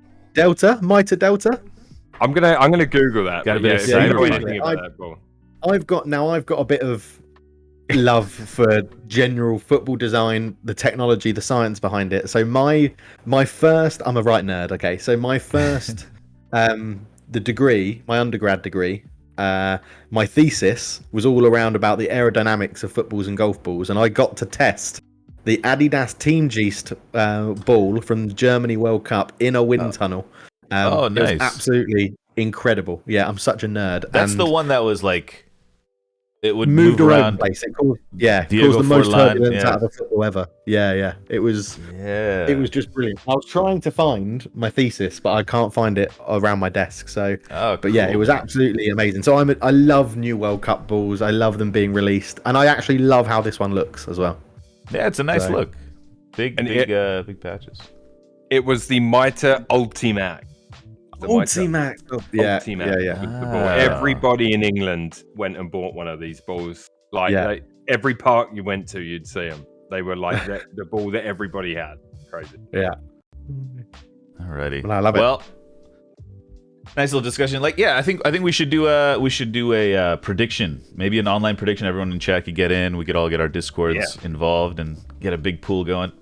Mitre Delta. I'm gonna Google that. Got a bit of I've got a bit of love for general football design, the technology, the science behind it. So my first, I'm a right nerd. Okay, so my first, the degree, my undergrad degree, my thesis was all around about the aerodynamics of footballs and golf balls, and I got to test the Adidas Team Geist ball from the Germany World Cup in a wind tunnel. Nice! It was absolutely incredible. Yeah, I'm such a nerd. That's the one that was like it would moved move around. Place. It caused the most turbulence out of a football ever. Yeah. It was just brilliant. I was trying to find my thesis, but I can't find it around my desk. So, but yeah, it was absolutely amazing. So I love new World Cup balls. I love them being released, and I actually love how this one looks as well. Yeah, it's a nice look. Big patches. It was the Mitre Ultimax. Ultimax. Yeah. Everybody in England went and bought one of these balls. Every park you went to, you'd see them. They were like the ball that everybody had. Crazy. Yeah. Alrighty. Well, I love it. Well, nice little discussion. I think we should do a prediction, maybe an online prediction. Everyone in chat could get in. We could all get our Discords involved and get a big pool going.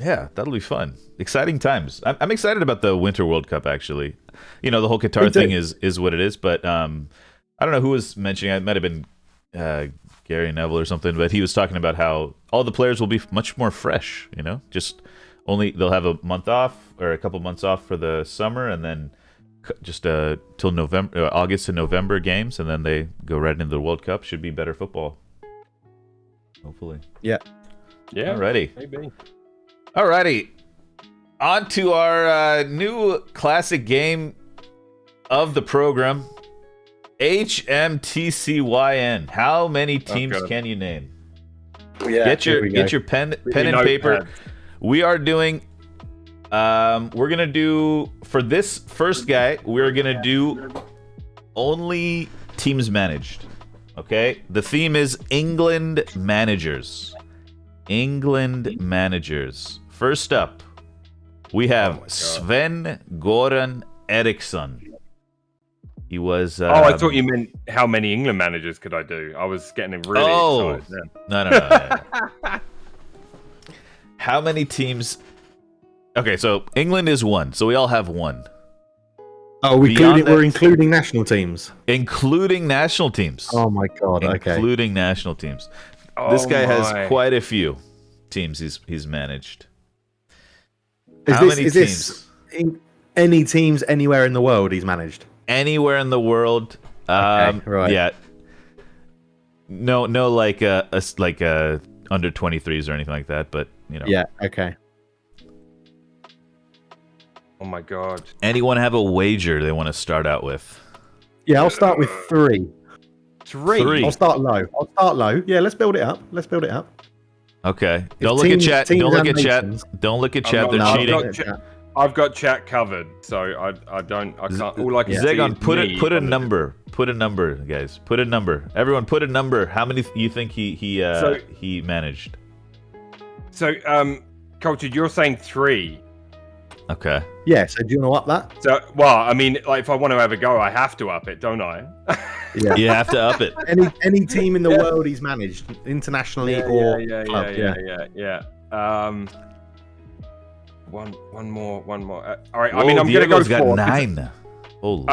Yeah, that'll be fun. Exciting times. I'm excited about the Winter World Cup. Actually, the whole Qatar thing is what it is. But I don't know who was mentioning. It might have been Gary Neville or something. But he was talking about how all the players will be much more fresh. Just. Only they'll have a month off or a couple months off for the summer, and then just till November, August to November games, and then they go right into the World Cup. Should be better football, hopefully. Yeah. Alrighty. Maybe. Alrighty. On to our new classic game of the program, HMTCYN. How many teams can you name? Yeah. Get your pen and paper. We are doing, we're going to do, for this first guy, we're going to do only teams managed, okay? The theme is England managers. England managers. First up, we have Sven-Göran Eriksson. He was... I thought you meant how many England managers could I do? I was getting really excited then. No. How many teams? Okay, so England is one, so we all have one. Oh, we're including national teams. Including national teams. Oh my god! Including national teams. This guy has quite a few teams he's managed. How many teams? Any teams anywhere in the world he's managed? Anywhere in the world. Right. Yeah. No, like under 23s or anything like that, but Yeah. Okay. Oh my god. Anyone have a wager they want to start out with? Yeah, I'll start with 3. 3. I'll start low. Yeah, let's build it up. Okay. Don't look at chat. Don't look at chat. They're cheating. I've got chat covered, so I can't. All I can see Zegon, is put me a on the- number. Put a number, guys. Put a number. Everyone, put a number. How many you think he managed? So, Cultured, you're saying 3. Okay. Yeah. So do you want to up that? So, well, I mean, like, if I want to have a go, I have to up it, don't I? Yeah. You have to up it. Any team in the world he's managed, internationally or club. Yeah. One more. All right. Whoa, I mean, I'm gonna go Diego's got 4. 9. Oh Lord.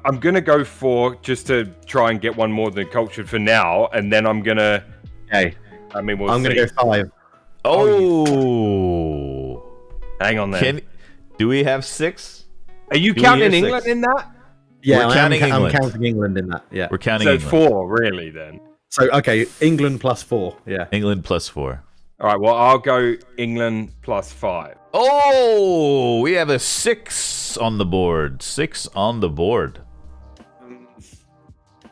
I'm gonna go 4 just to try and get one more than Cultured for now, and then I'm gonna. Okay. I mean, I'm see. gonna go 5. Oh. Hang on there. Do we have 6? Are you do we counting hear England 6? in that? Yeah, We're counting I'm England. counting England in that. Yeah. We're counting So England. 4, really? Then. So okay, England plus 4. Yeah. England plus 4. All right. Well, I'll go England plus 5. Oh, we have a 6 on the board. 6 on the board.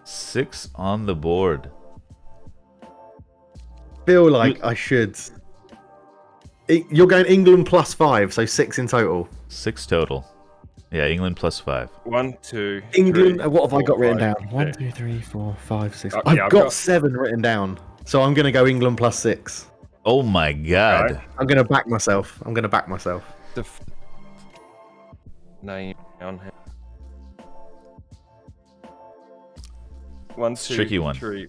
6 on the board. Feel like I should. You're going England plus 5, so 6 in total. 6 total. Yeah, England plus 5. 1, 2. England. 3, what have I 4, got written 5, down? 1, 6. 2, 3, 4, 5, 6. Yeah, I've I've got got- 7 written down, so I'm gonna go England plus 6. Oh my God. Right. I'm gonna back myself. The name on him. 1, 2, Tricky one. 3.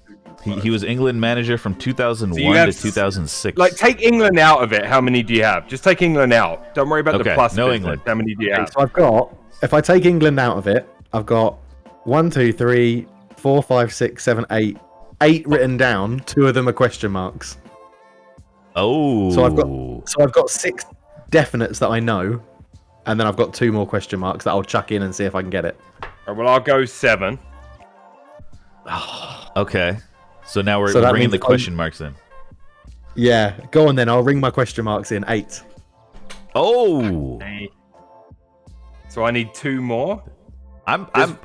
He was England manager from 2001 So you have to 2006. Like, take England out of it. How many do you have? Just take England out. Don't worry about Okay, the plus. no business. England. How many do you Okay, have? so I've got. If I take England out of it, I've got 1, 2, 3, 4, 5, 6, 7, 8. 8 written down. 2 of them are question marks. Oh. So I've got 6 definites that I know, and then I've got 2 more question marks that I'll chuck in and see if I can get it. All right, well, I'll go 7. Okay. So now we're So that bringing means the question marks in. Yeah, go on then. I'll ring my question marks in. 8. Oh. So I need 2 more. I'm I'm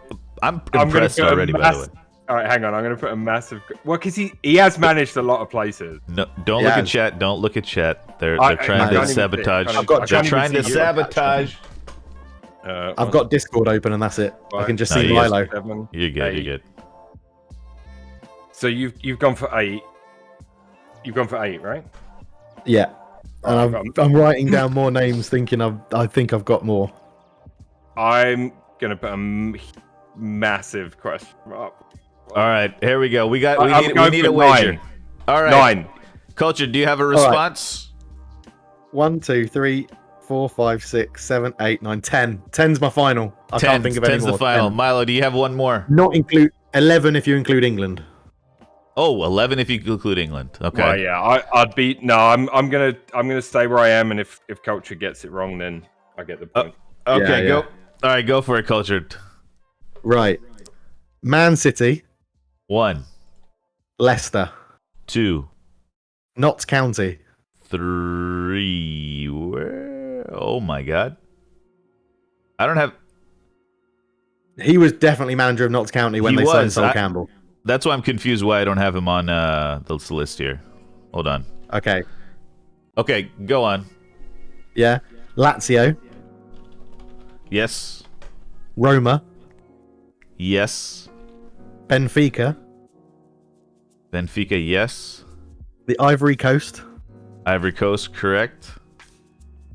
gonna impressed put a already, by the way. All right, hang on. I'm going to put a massive. Well, because he has managed a lot of places. No, don't look Yeah. at chat. Don't look at chat. They're I trying can't to even see it. sabotage. I can't got- even They're see trying to you. sabotage. I've got Discord open and that's it. I can just No, see you Milo. 7, You're good. 8. You're good. So you've gone for 8. You've gone for 8, right? Yeah. And I've I'm writing down more names thinking I think I've got more. I'm going to put a massive question mark. All right, here we go. We I'm need going a for wager. 9. All right, 9. Culture. Do you have a right. response? 1, 2, 3, 4, 5, 6, 7, 8, 9, 10. 10's my final. I can't think of any 10's more. the final. 10. Milo, do you have one more? Not include 11 if you include England. Oh, 11 if you include England. Okay. Well, yeah, I'd be I'm gonna stay where I am, and if Culture gets it wrong, then I get the point. Okay, Yeah, go. yeah. All right, go for it, Cultured. Right. Man City, 1, Leicester, 2, Notts County, 3. Where? Oh my God. I don't have. He was definitely manager of Notts County when He they signed was. Sol Campbell. That's why I'm confused why I don't have him on the list here. Hold on. Okay. Okay, go on. Yeah. Lazio, Yes. Roma, Yes. Benfica, Benfica, yes. the Ivory Coast, Ivory Coast, correct.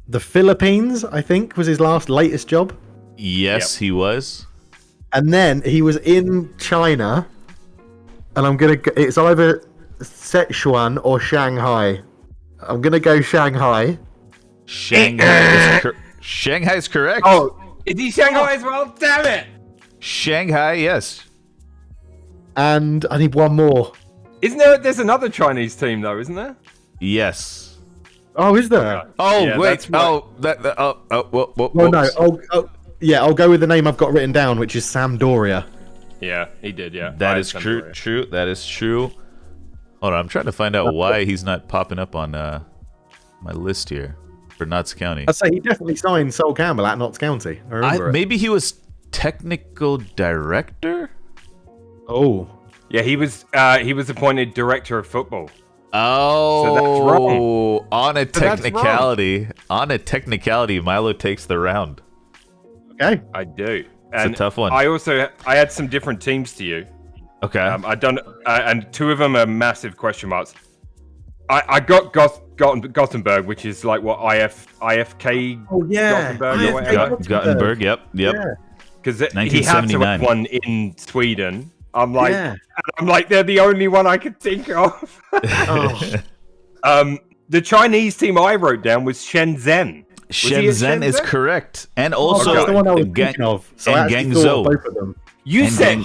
the Philippines, I think, was his latest job. Yes, he was. And then he was in China, and it's either Sichuan or Shanghai. I'm gonna go Shanghai. Shanghai is correct. Oh, is he Shanghai as well? Damn it! Shanghai, yes. And I need one more. Isn't there? There's another Chinese team though, isn't there? Yes. Oh, is there? Oh, Yeah, wait. that's what- Well, no. I'll go with the name I've got written down, which is Sampdoria. Yeah, he did. Yeah, That I is had true. Sampdoria. True. That is true. Hold on. I'm trying to find out why he's not popping up on my list here for Notts County. I'd say he definitely signed Sol Campbell at Notts County. I remember it. Maybe he was technical director. Oh. Yeah, he was appointed director of football. Oh, that's wrong. On a So that's technicality, Milo takes the round. Okay. I do. It's a tough one. I had some different teams to you. Okay. I done, and two of them are massive question marks. I got Gothenburg, which is like what IFK. Oh yeah. Gothenburg or whatever. Gothenburg. Yep. Because he had to 1979. have one in Sweden. I'm like, they're the only one I could think of. The Chinese team I wrote down was Shenzhen. Shenzhen is correct, and also that's the one I was thinking of. So I and actually thought of Guangzhou. both of them. You said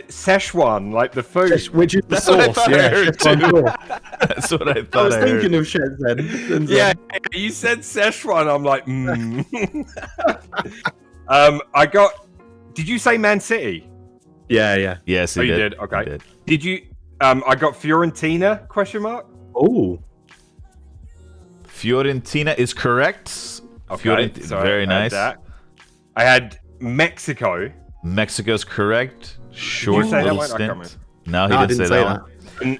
Szechuan, like the food. Which is the That's what I sauce. thought I heard Szechuan too. sauce. That's what I I thought. was I thinking heard. of Shenzhen. Yeah, you said Szechuan. I'm like, I got. Did you say Man City? Yeah. Yes, he Oh, you did. did. Okay. He did. Did you? I got Fiorentina? Question mark. Oh. Fiorentina is correct. Okay, so very I had nice. that. I had Mexico. Mexico's correct. Short say that little one? I can't stint. No, he No, I didn't didn't say say that that. one.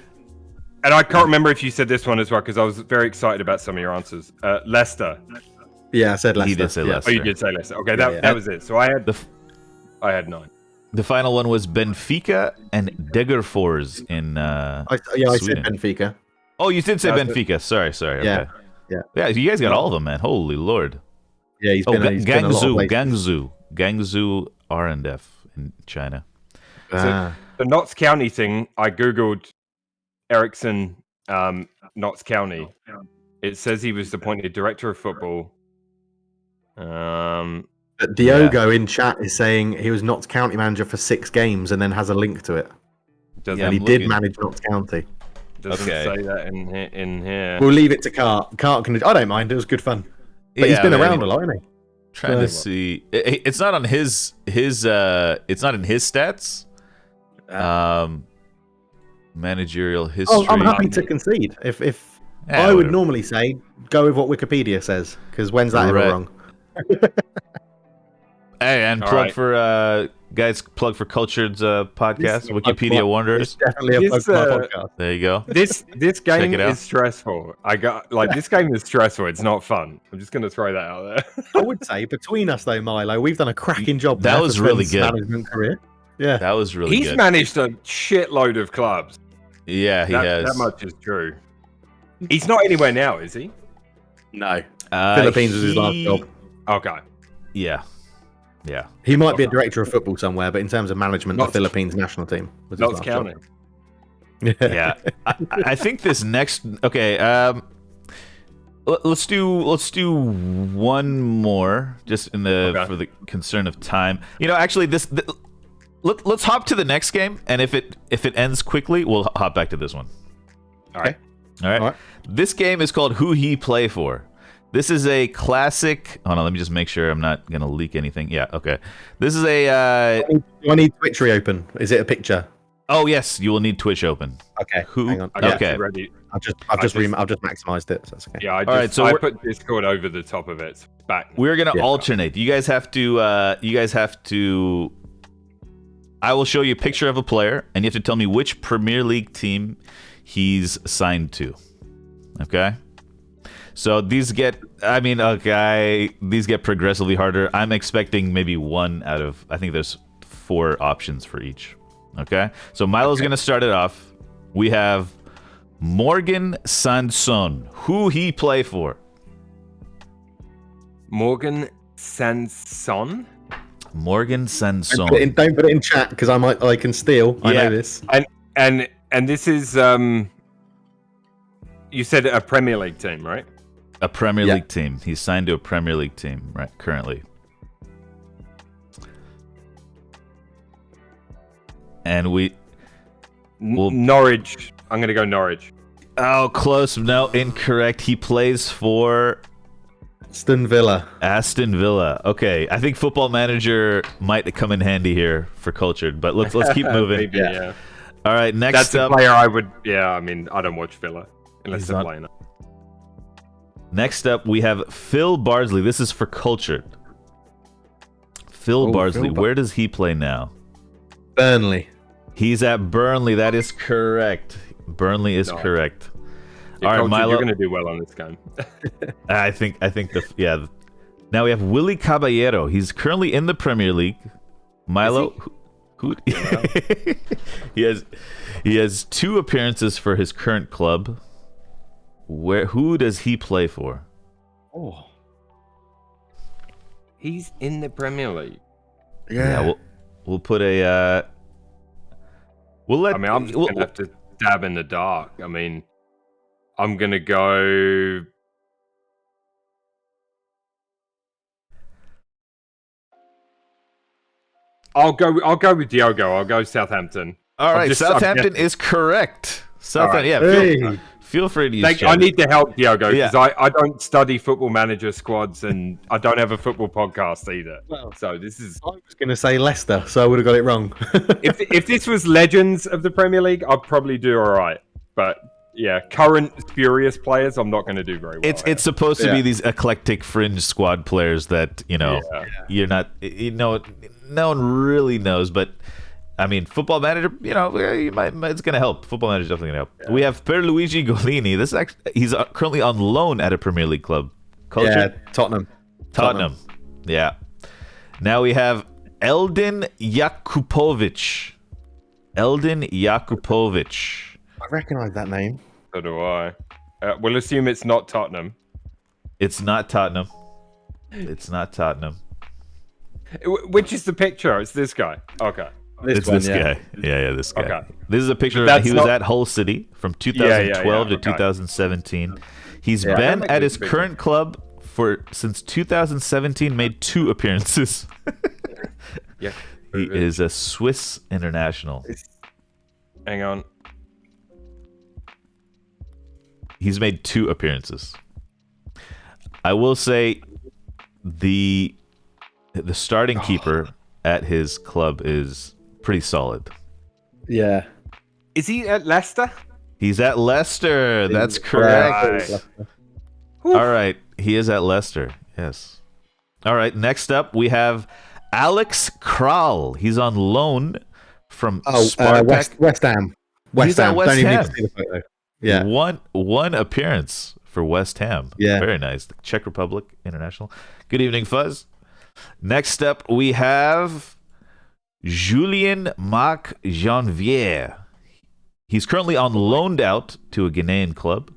And I can't remember if you said this one as well because I was very excited about some of your answers. Leicester. Yeah, I said Leicester. He did say yeah. Leicester. Oh, you did say Leicester. Okay, Yeah. that was it. So I had The, I had 9. the final one was Benfica and Degerfors in I Sweden. said Benfica. Oh, you did say That's Benfica. Sorry. Yeah. Okay. Yeah. Yeah, you guys got all of them, man. Holy Lord. Yeah, he's Oh, been, he's been a lot of places. Guangzhou R&F in China. Ah. The Notts County thing, I googled Eriksen, Notts County. It says he was appointed director of football. But Diogo in chat is saying he was Notts County manager for 6 games and then has a link to it. Doesn't And he I'm did looking. manage Notts County. doesn't Okay. say that in here. We'll leave it to Cart. Cart can. I don't mind. It was good fun. But he's been around a lot, hasn't he? Trying to see. It's not on his. It's not in his stats. Managerial history. Oh, I'm happy to concede. If Yeah, I would whatever. normally say go with what Wikipedia says, because when's that ever Right. wrong? Hey, and All plug right. for plug for Cultured's podcast, This is a Wikipedia plug. Wonders. It's definitely a This, plug for my podcast. There you go. This game it out. is stressful. This game is stressful. It's not fun. I'm just gonna throw that out there. I would say between us though, Milo, we've done a cracking job. That there was for really Sven's good. management career. Yeah. That was really He's good. managed a shitload of clubs. Yeah, he has. That much is true. He's not anywhere now, is he? No. Philippines was his last he- job. Okay. Yeah. He might be a director of football somewhere, but in terms of management, Notts- the Philippines national team was his Notts last County. job. Yeah. I think this next. Okay. Let's do one more, just in the Okay. for the concern of time. Actually, let's hop to the next game, and if it ends quickly, we'll hop back to this one. All right. All right. All right. This game is called Who He Play For. This is a classic. Hold on, let me just make sure I'm not gonna leak anything. Yeah, okay. This is a. Do I need Twitch reopen? Is it a picture? Oh yes, you will need Twitch open. Okay. Who? Hang on. I got Okay. it ready. I've just just- maximized it. So that's okay. Yeah, I right, so I we're- put Discord over the top of it. It's back. We're gonna Yeah. alternate. You guys have to. I will show you a picture of a player, and you have to tell me which Premier League team he's signed to. Okay. So these get progressively harder. I'm expecting maybe one out of. I think there's 4 options for each. Okay. So Milo's gonna start it off. We have Morgan Sanson. Who he play for? Morgan Sanson. Morgan Sanson. Don't put it in chat because I can steal. I Yeah. know this. And this is you said a Premier League team, right? A Premier Yeah. League team. He's signed to a Premier League team right currently. And Well- Norwich. I'm gonna go Norwich. close. No, incorrect. He plays for Aston Villa. Aston Villa. Okay, I think Football Manager might come in handy here for Cultured, but let's keep moving. Maybe, Yeah. yeah. All right, next That's a up. player I would. Yeah, I mean, I don't watch Villa unless He's they're not- playing it. Next up, we have Phil Bardsley. This is for Cultured. Phil Oh, Bardsley. Phil Where does he play now? Burnley. He's at Burnley. That is correct. Burnley is No. correct. Yeah, All right, Culture, Milo. you're going to do well on this game. I think Now we have Willy Caballero. He's currently in the Premier League. Milo, who he has 2 appearances for his current club. Who does he play for? Oh, He's in the Premier League. yeah. We'll put a. We'll let. I mean, I'm just going to have to dab in the dark. I mean, I'm going to go. I'll go with Diogo. I'll go Southampton. All right, Southampton is correct. Southampton, Right. yeah. Feel free to use. I need to help Diogo because Yeah. I don't study Football Manager squads and I don't have a football podcast either. Well, So this is I was going to say Leicester, so I would have got it wrong. if this was Legends of the Premier League, I'd probably do all right. But yeah, current spurious players, I'm not going to do very well. It's supposed to be Yeah. these eclectic fringe squad players that you're not. No one really knows, but. I mean, Football Manager, it's going to help. Football Manager is definitely going to help. Yeah. We have Pierluigi Golini. He's currently on loan at a Premier League club. Yeah, Tottenham. Yeah. Now we have Eldin Jakupovic. I recognise that name. So do I. We'll assume it's not Tottenham. It's not Tottenham. Which is the picture? It's this guy. Okay. It's this guy. Yeah, this guy. Okay. This is a picture of That's he was not- at Hull City from 2012 to Okay. 2017. He's Yeah, been that at makes his sense. current club since 2017, made 2 appearances. Yeah. He is a Swiss international. Hang on. He's made 2 appearances. I will say the starting keeper at his club is pretty solid. Yeah. Is he at Leicester? He's at Leicester. That's correct. Right. All right. He is at Leicester. Yes. All right. Next up, we have Alex Kral. He's on loan from Spartak. West Ham. He's at West Don't even Ham. need to see the photo. Yeah. One appearance for West Ham. Yeah. Very nice. The Czech Republic International. Good evening, Fuzz. Next up, we have Julien Marc Janvier. He's currently on loaned out to a Ghanaian club,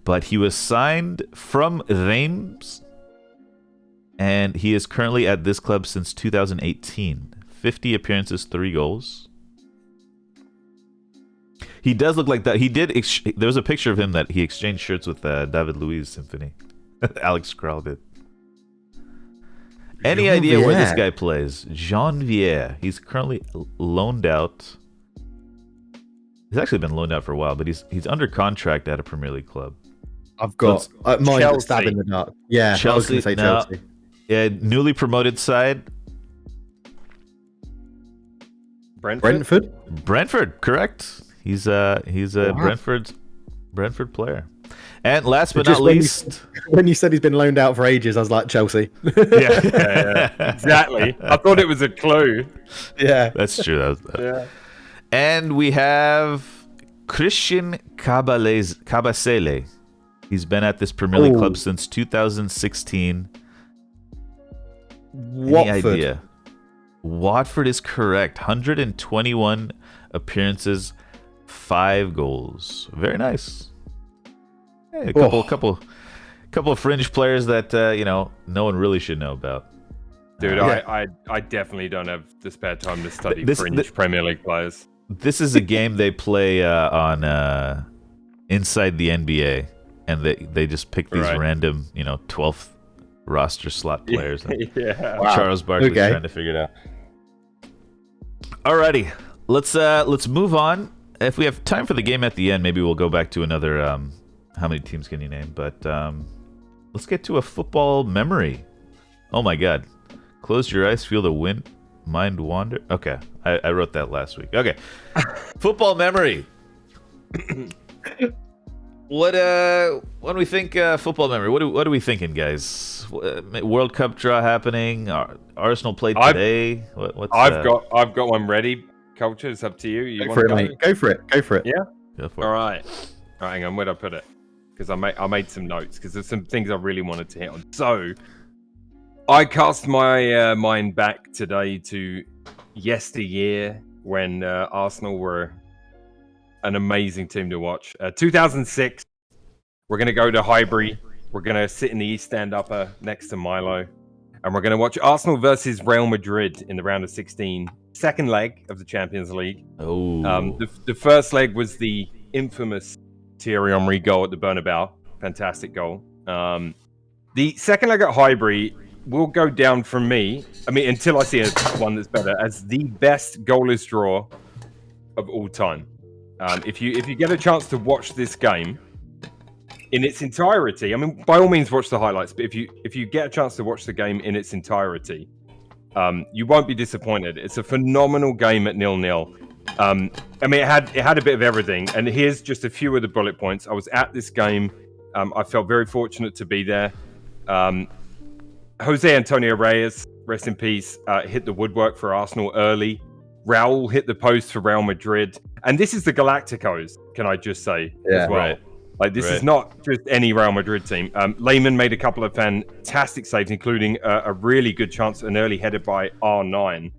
but he was signed from Reims, and he is currently at this club since 2018. 50 appearances, 3 goals. He does look like that. He did. There was a picture of him that he exchanged shirts with David Luiz Symphony. Alex Kral did. Any idea where this guy plays? Janvier. He's currently loaned out. He's actually been loaned out for a while, but he's under contract at a Premier League club. I've got mine Chelsea. stab in the dark. Yeah, I was going to say no. Chelsea. Yeah, newly promoted side. Brentford? Brentford, correct. He's a Brentford player. And last but not least, When you said he's been loaned out for ages, I was like, Chelsea. Yeah, exactly. I thought it was a clue. Yeah. that's true. Yeah. And we have Christian Cabasele. He's been at this Premier League club since 2016. Watford. Any idea? Watford is correct. 121 appearances, 5 goals. Very nice. Hey, a couple of fringe players that no one really should know about. Dude, Yeah. I definitely don't have the spare time to study This- fringe Premier League players. This is a game they play on inside the NBA, and they just pick these Right. random 12th roster slot players. And Yeah. Charles Barkley's Okay. trying to figure it out. Alrighty, let's move on. If we have time for the game at the end, maybe we'll go back to another. How many teams can you name? But let's get to a football memory. Oh my God! Close your eyes, feel the mind wander. Okay, I wrote that last week. Okay, football memory. When we think football memory, what are we thinking, guys? World Cup draw happening. Arsenal played today. I've got one ready. Culture, it's up to you. You Go want for to it, go? mate. Go for it. Yeah. Go for it. All right. Right, hang on, where'd I put it? Because I made some notes because there's some things I really wanted to hit on. So I cast my mind back today to yesteryear when Arsenal were an amazing team to watch. 2006, we're going to go to Highbury. We're going to sit in the East Stand upper next to Milo. And we're going to watch Arsenal versus Real Madrid in the round of 16. Second leg of the Champions League. Oh. The first leg was the infamous Thierry Henry goal at the Bernabeu. Fantastic goal. The second leg at Highbury will go down from me, until I see one that's better, as the best goalless draw of all time. If you get a chance to watch this game in its entirety, by all means watch the highlights, but if you get a chance to watch the game in its entirety, you won't be disappointed. It's a phenomenal game at 0-0. It had a bit of everything, and here's just a few of the bullet points. I was at this game. I felt very fortunate to be there. Jose Antonio Reyes, rest in peace, hit the woodwork for Arsenal early. Raul hit the post for Real Madrid. And this is the Galacticos, can I just say, as well. Right. Like, this is not just any Real Madrid team. Lehmann made a couple of fantastic saves, including a really good chance, an early header by R9.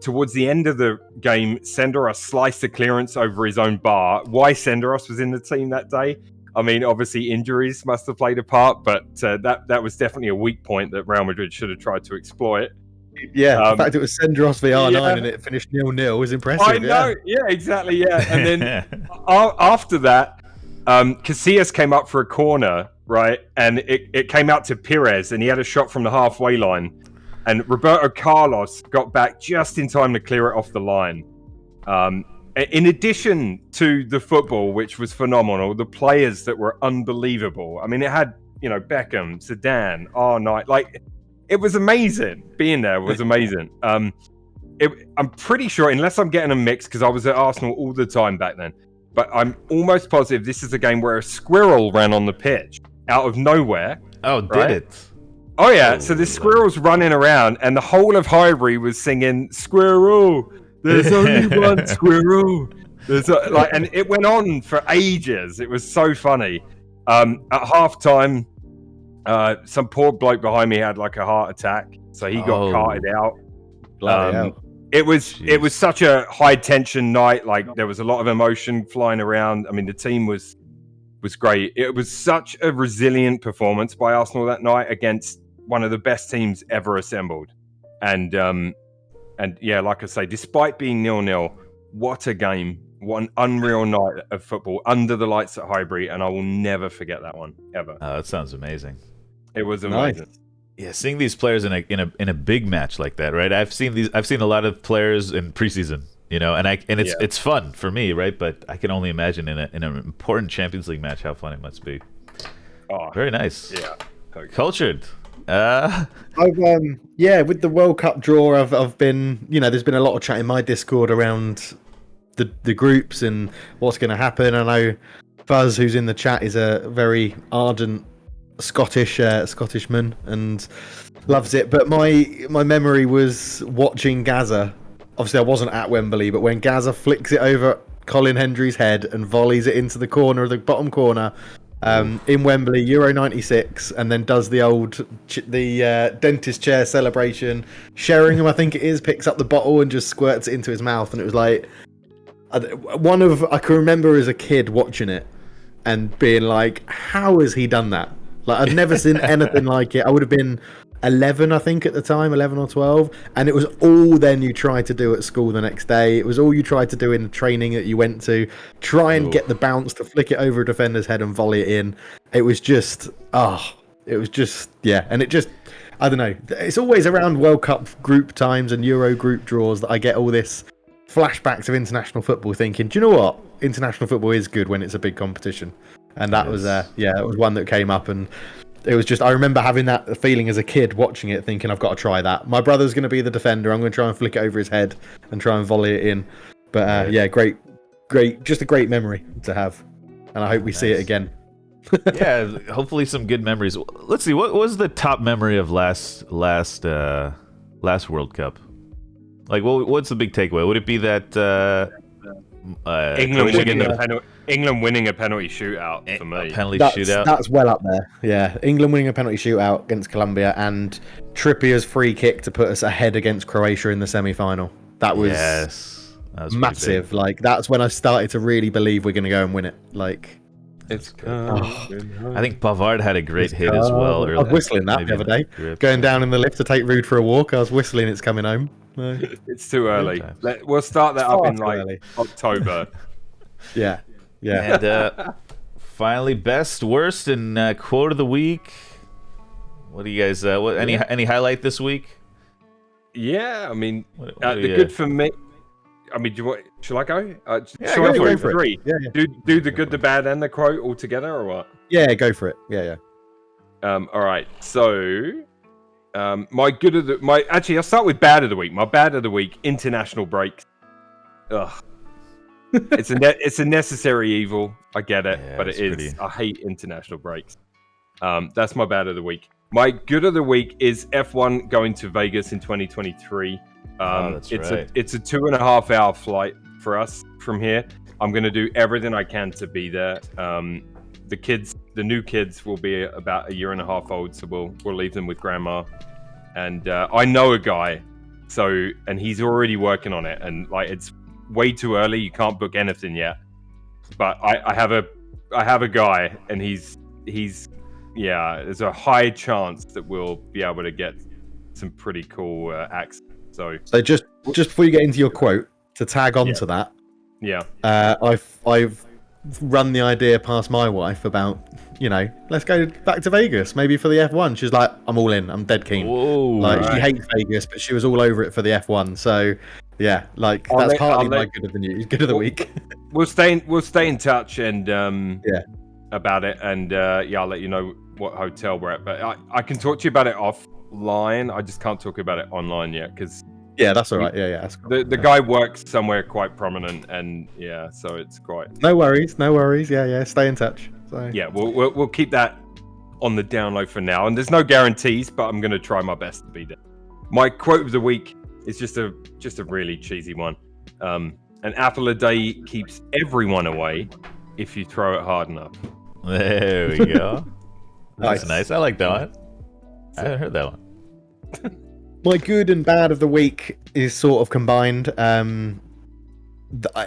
Towards the end of the game, Senderos sliced a clearance over his own bar. Why Senderos was in the team that day? Obviously injuries must have played a part, but that was definitely a weak point that Real Madrid should have tried to exploit. Yeah, the fact it was Senderos v R9 and it finished 0-0 was impressive. I know, yeah, exactly, yeah. And then after that, Casillas came up for a corner, right? And it came out to Pires, and he had a shot from the halfway line. And Roberto Carlos got back just in time to clear it off the line. In addition to the football, which was phenomenal, the players that were unbelievable. It had, Beckham, Zidane, R9. Like, it was amazing. Being there was amazing. I'm pretty sure, unless I'm getting a mix, because I was at Arsenal all the time back then, but I'm almost positive this is a game where a squirrel ran on the pitch out of nowhere. Oh, right? did it? Oh, yeah. So the squirrel's running around, and the whole of Highbury was singing, "Squirrel, there's only one squirrel." And it went on for ages. It was so funny. At halftime, some poor bloke behind me had like a heart attack, so he got carted out. It was such a high tension night. Like, there was a lot of emotion flying around. The team was great. It was such a resilient performance by Arsenal that night against one of the best teams ever assembled. And yeah, like I say, despite being 0-0, what a game. What an unreal night of football under the lights at Highbury, and I will never forget that one, ever. Oh, that sounds amazing. It was amazing. Nice. Yeah, seeing these players in a big match like that, right? I've seen a lot of players in preseason, and it's fun for me, right? But I can only imagine in an important Champions League match how fun it must be. Oh, very nice. Yeah. Okay. Cultured. With the World Cup draw, I've been, there's been a lot of chat in my Discord around the groups and what's going to happen. I know Fuzz, who's in the chat, is a very ardent Scottishman and loves it. But my memory was watching Gaza. Obviously, I wasn't at Wembley, but when Gaza flicks it over Colin Hendry's head and volleys it into the corner of the bottom corner. In Wembley, Euro 96, and then does the old dentist chair celebration. Sheringham, I think it is, picks up the bottle and just squirts it into his mouth, and it was like I can remember as a kid watching it and being like, how has he done that? Like, I've never seen anything like it. I would have been 11, I think, at the time, 11 or 12, and it was all then you tried to do at school the next day. It was all you tried to do in the training that you went to, try and get the bounce to flick it over a defender's head and volley it in. It was just, and it just, I don't know. It's always around World Cup group times and Euro group draws that I get all this flashbacks of international football, thinking, do you know what? International football is good when it's a big competition. And that was, that was one that came up, and it was just, I remember having that feeling as a kid watching it, thinking, I've got to try that. My brother's going to be the defender. I'm going to try and flick it over his head and try and volley it in. But great, just a great memory to have. And I hope we see it again. Yeah, hopefully some good memories. Let's see, what was the top memory of last World Cup? Like, what's the big takeaway? Would it be that England winning a penalty shootout for me. A penalty That's, shootout. that's well up there. Yeah, England winning a penalty shootout against Colombia and Trippier's free kick to put us ahead against Croatia in the semi-final. That was That was pretty massive. big. Like that's when I started to really believe we're going to go and win it. Like It's I think Pavard had a great hit as well. I was whistling that the other day. Going down in the lift to take Rude for a walk, I was whistling it's coming home. It's too early. times. We'll start that up in Far too like early. October. Yeah. Yeah. And finally, best, worst, and quote of the week. What do you guys? Any highlight this week? Yeah, I mean, What the do you- good for me. I mean, shall I go? Shall go I for do it. three? Yeah, yeah. Do the good, the bad, and the quote all together, or what? Yeah, go for it. Yeah, yeah. All right. So, my good of the actually, I'll start with bad of the week. My bad of the week: international breaks. Ugh. It's a necessary evil. I get it, Yeah, but it's it is. pretty- I hate international breaks. That's my bad of the week. My good of the week is F1 going to Vegas in 2023. That's right. It's a 2.5 hour flight for us from here. I'm going to do everything I can to be there. The new kids will be about 1.5 years old, so we'll leave them with grandma. And I know a guy, and he's already working on it. And like it's way too early. You can't book anything yet. But I have a guy, and he's there's a high chance that we'll be able to get some pretty cool acts. So just before you get into your quote, to tag on to that, yeah, I've run the idea past my wife about, let's go back to Vegas, maybe for the F1. She's like, I'm all in. I'm dead keen. Whoa! Like she right. hates Vegas, but she was all over it for the F1. So yeah, like I'll that's let- partly I'll my let- good of the week. we'll stay in touch and about it, and I'll let you know what hotel we're at. But I can talk to you about it offline. I just can't talk about it online yet because Yeah, that's all right. Yeah, yeah. That's cool. the guy works somewhere quite prominent, and so it's quite. No worries. Yeah, yeah. Stay in touch. So Yeah, we'll keep that on the down low for now, and there's no guarantees, but I'm going to try my best to be there. My quote of the week is just a really cheesy one. An apple a day keeps everyone away if you throw it hard enough. There we go. That's Nice. nice. I like that one. I haven't heard that one. my good and bad of the week is sort of combined.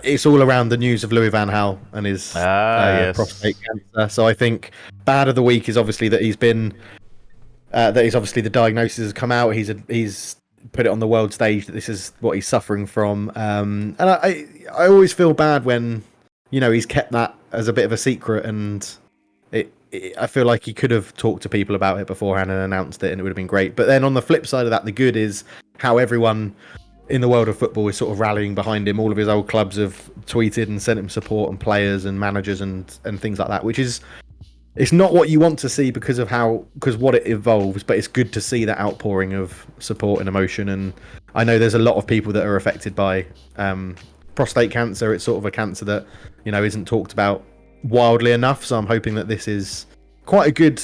It's all around the news of Louis van Gaal and his Yes. prostate cancer. So I think bad of the week is obviously that he's been the diagnosis has come out. He's put it on the world stage that this is what he's suffering from. And I always feel bad when he's kept that as a bit of a secret, and I feel like he could have talked to people about it beforehand and announced it, and it would have been great. But then on the flip side of that, the good is how everyone in the world of football is sort of rallying behind him. All of his old clubs have tweeted and sent him support, and players and managers and things like that, which is, it's not what you want to see because what it involves, but it's good to see that outpouring of support and emotion. And I know there's a lot of people that are affected by prostate cancer. It's sort of a cancer that isn't talked about wildly enough, so I'm hoping that this is quite a good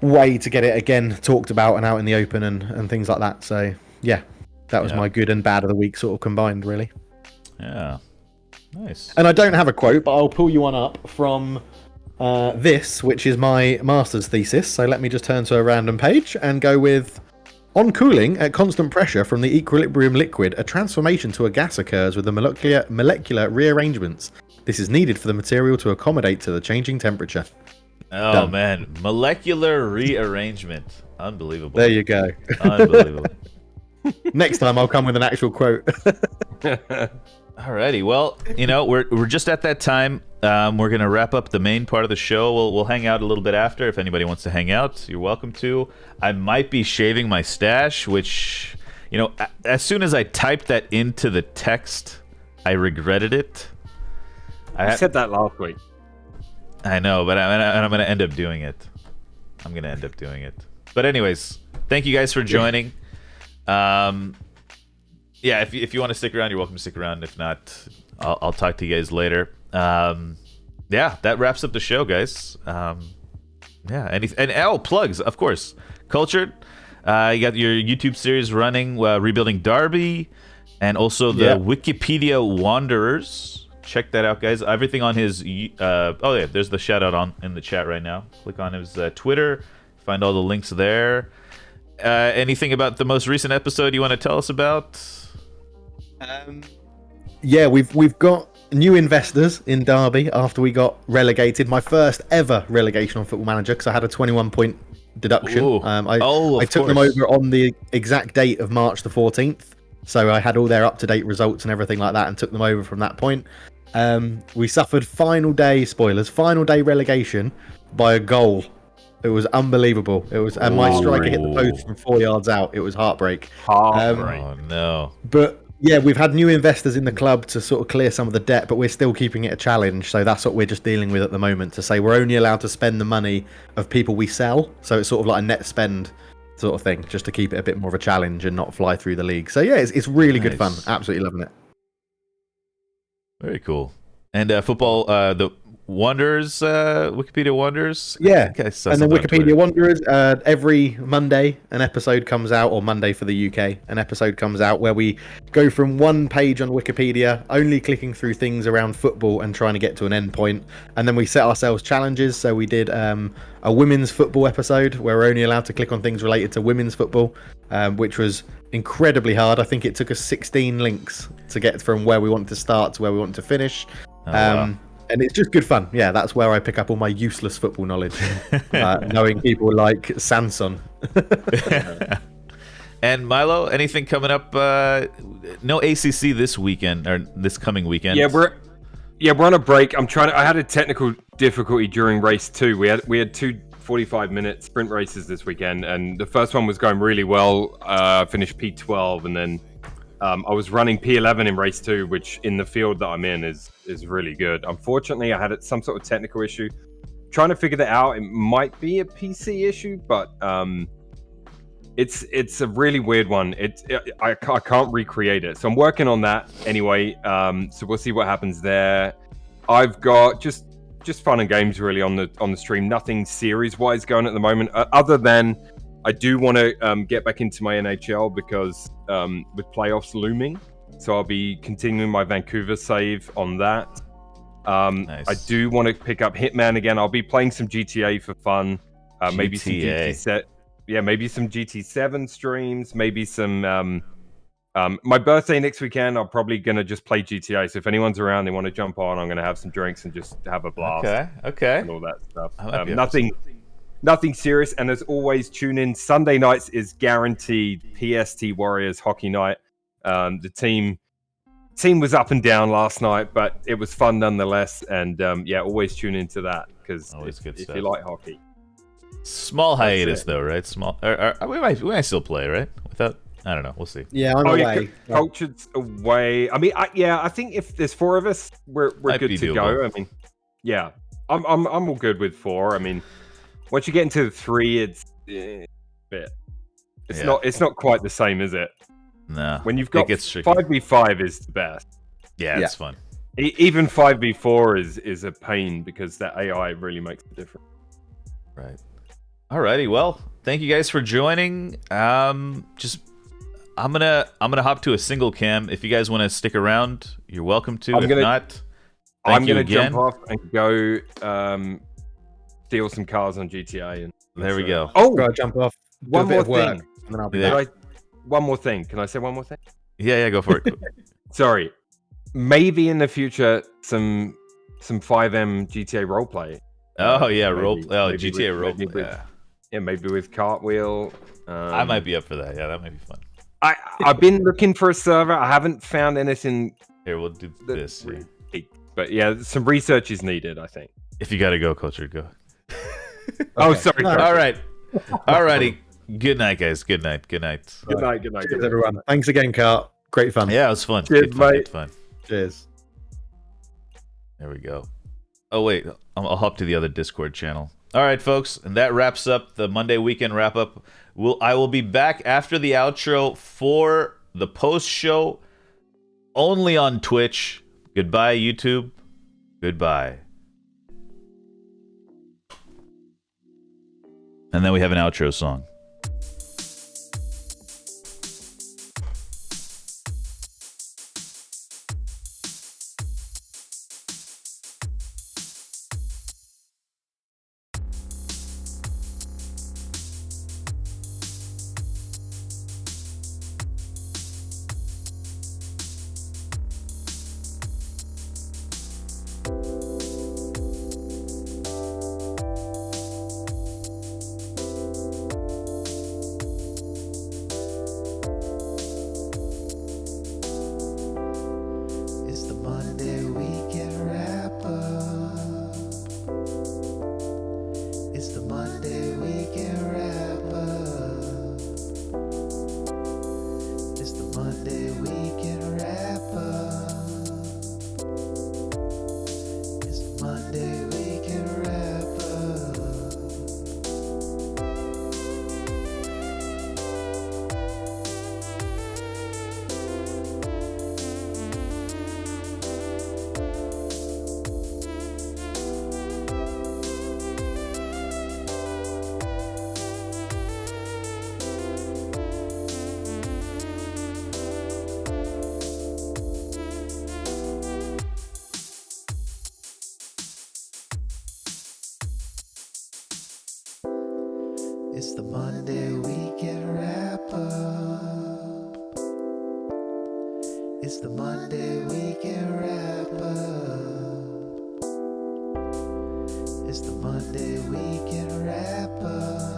way to get it again talked about and out in the open and things like that. So yeah, that was my good and bad of the week sort of combined, really. Yeah. Nice. And I don't have a quote, but I'll pull you one up from this, which is my master's thesis. So let me just turn to a random page and go with: on cooling at constant pressure from the equilibrium liquid, a transformation to a gas occurs with the molecular rearrangements. This is needed for the material to accommodate to the changing temperature. Oh, Done. man. Molecular rearrangement. Unbelievable. There you go. Unbelievable. Next time I'll come with an actual quote. Alrighty. Well, we're just at that time. We're gonna wrap up the main part of the show. We'll hang out a little bit after. If anybody wants to hang out, you're welcome to. I might be shaving my stash, which, as soon as I typed that into the text, I regretted it. I said that last week. I know, but I'm gonna end up doing it. But anyways, thank you guys for joining. Yeah, if you want to stick around, you're welcome to stick around. If not, I'll talk to you guys later. Yeah, that wraps up the show, guys. Yeah, plugs, of course. Cultured, you got your YouTube series running, Rebuilding Derby. and also the Wikipedia Wanderers. Check that out, guys. Everything on his there's the shout out in the chat right now. Click on his Twitter, find all the links there. Anything about the most recent episode you want to tell us about? Yeah, we've got new investors in Derby after we got relegated. My first ever relegation on Football Manager, because I had a 21-point deduction. I took them over on the exact date of March the 14th, so I had all their up-to-date results and everything like that, and took them over from that point. We suffered final day relegation by a goal. It was unbelievable. It was, and my striker hit the post from 4 yards out. It was heartbreak. Oh no! But yeah, we've had new investors in the club to sort of clear some of the debt, but we're still keeping it a challenge. So that's what we're just dealing with at the moment, to say we're only allowed to spend the money of people we sell. So it's sort of like a net spend sort of thing, just to keep it a bit more of a challenge and not fly through the league. So yeah, it's really good fun. Absolutely loving it. Very cool. And football, the Wanderers, Wikipedia Wanderers. Yeah, and the Wikipedia Wanderers. Every Monday, an episode comes out, or Monday for the UK, an episode comes out where we go from one page on Wikipedia, only clicking through things around football and trying to get to an end point, and then we set ourselves challenges. So we did a women's football episode where we're only allowed to click on things related to women's football, which was incredibly hard. I think it took us 16 links to get from where we wanted to start to where we wanted to finish. Wow. And it's just good fun. Yeah, that's where I pick up all my useless football knowledge, knowing people like Sanson. And Milo, anything coming up? No ACC this weekend or this coming weekend. Yeah, we're on a break. I had a technical difficulty during race 2. We had 2 45-minute sprint races this weekend, and the first one was going really well. Finished P12, and then I was running P11 in race 2, which in the field that I'm in is really good. Unfortunately, I had some sort of technical issue. Trying to figure that out. It might be a PC issue, but it's a really weird one. I can't recreate it, so I'm working on that anyway. So we'll see what happens there. I've got just fun and games really on the stream. Nothing series wise going at the moment, other than I do want to get back into my NHL because with playoffs looming, so I'll be continuing my Vancouver save on that. Nice. I do want to pick up Hitman again. I'll be playing some GTA for fun. Maybe some maybe some GT7 streams. Maybe some. My birthday next weekend, I'm probably gonna just play GTA. So if anyone's around, they want to jump on, I'm gonna have some drinks and just have a blast. Okay. And all that stuff. Nothing serious. And as always, tune in. Sunday nights is guaranteed PST Warriors hockey night. The team was up and down last night, but it was fun nonetheless. And always tune into that because if you like hockey. Small hiatus though, right? Small. We might still play, right? Without. I don't know. We'll see. Yeah, I'm away. Cultured's away. I mean, I think if there's 4 of us, we're good to go. I mean, yeah, I'm all good with 4. I mean, once you get into 3, it's not quite the same, is it? No. When you've got 5v5 is the best. Yeah, it's fun. Even 5v4 is a pain because that AI really makes a difference. Right. Alrighty. Well, thank you guys for joining. I'm gonna hop to a single cam. If you guys want to stick around, you're welcome to. If not, I'm gonna jump off and go steal some cars on GTA. And there we go. Gotta jump off. One more thing. And then I'll be back. One more thing. Can I say one more thing? Yeah, go for it. Sorry. Maybe in the future some 5M GTA roleplay. Oh yeah, GTA roleplay. Yeah, maybe with Cartwheel. I might be up for that. Yeah, that might be fun. I've been looking for a server. I haven't found anything. Here, we'll do this. But yeah, some research is needed, I think. If you gotta go, Culture, go. Oh, sorry. No. All right. Alrighty. Good night, guys. Good night. Good night, everyone. Thanks again, Cart. Great fun. Yeah, it was fun. Cheers, mate. Fun. Cheers. There we go. Oh wait, I'll hop to the other Discord channel. All right, folks, and that wraps up the Monday weekend wrap up. I will be back after the outro for the post show only on Twitch. Goodbye, YouTube. Goodbye. And then we have an outro song. Monday weekend wrap up. It's the Monday weekend wrap up. It's the Monday weekend wrap up. It's the Monday weekend wrap up. It's the Monday weekend wrap up.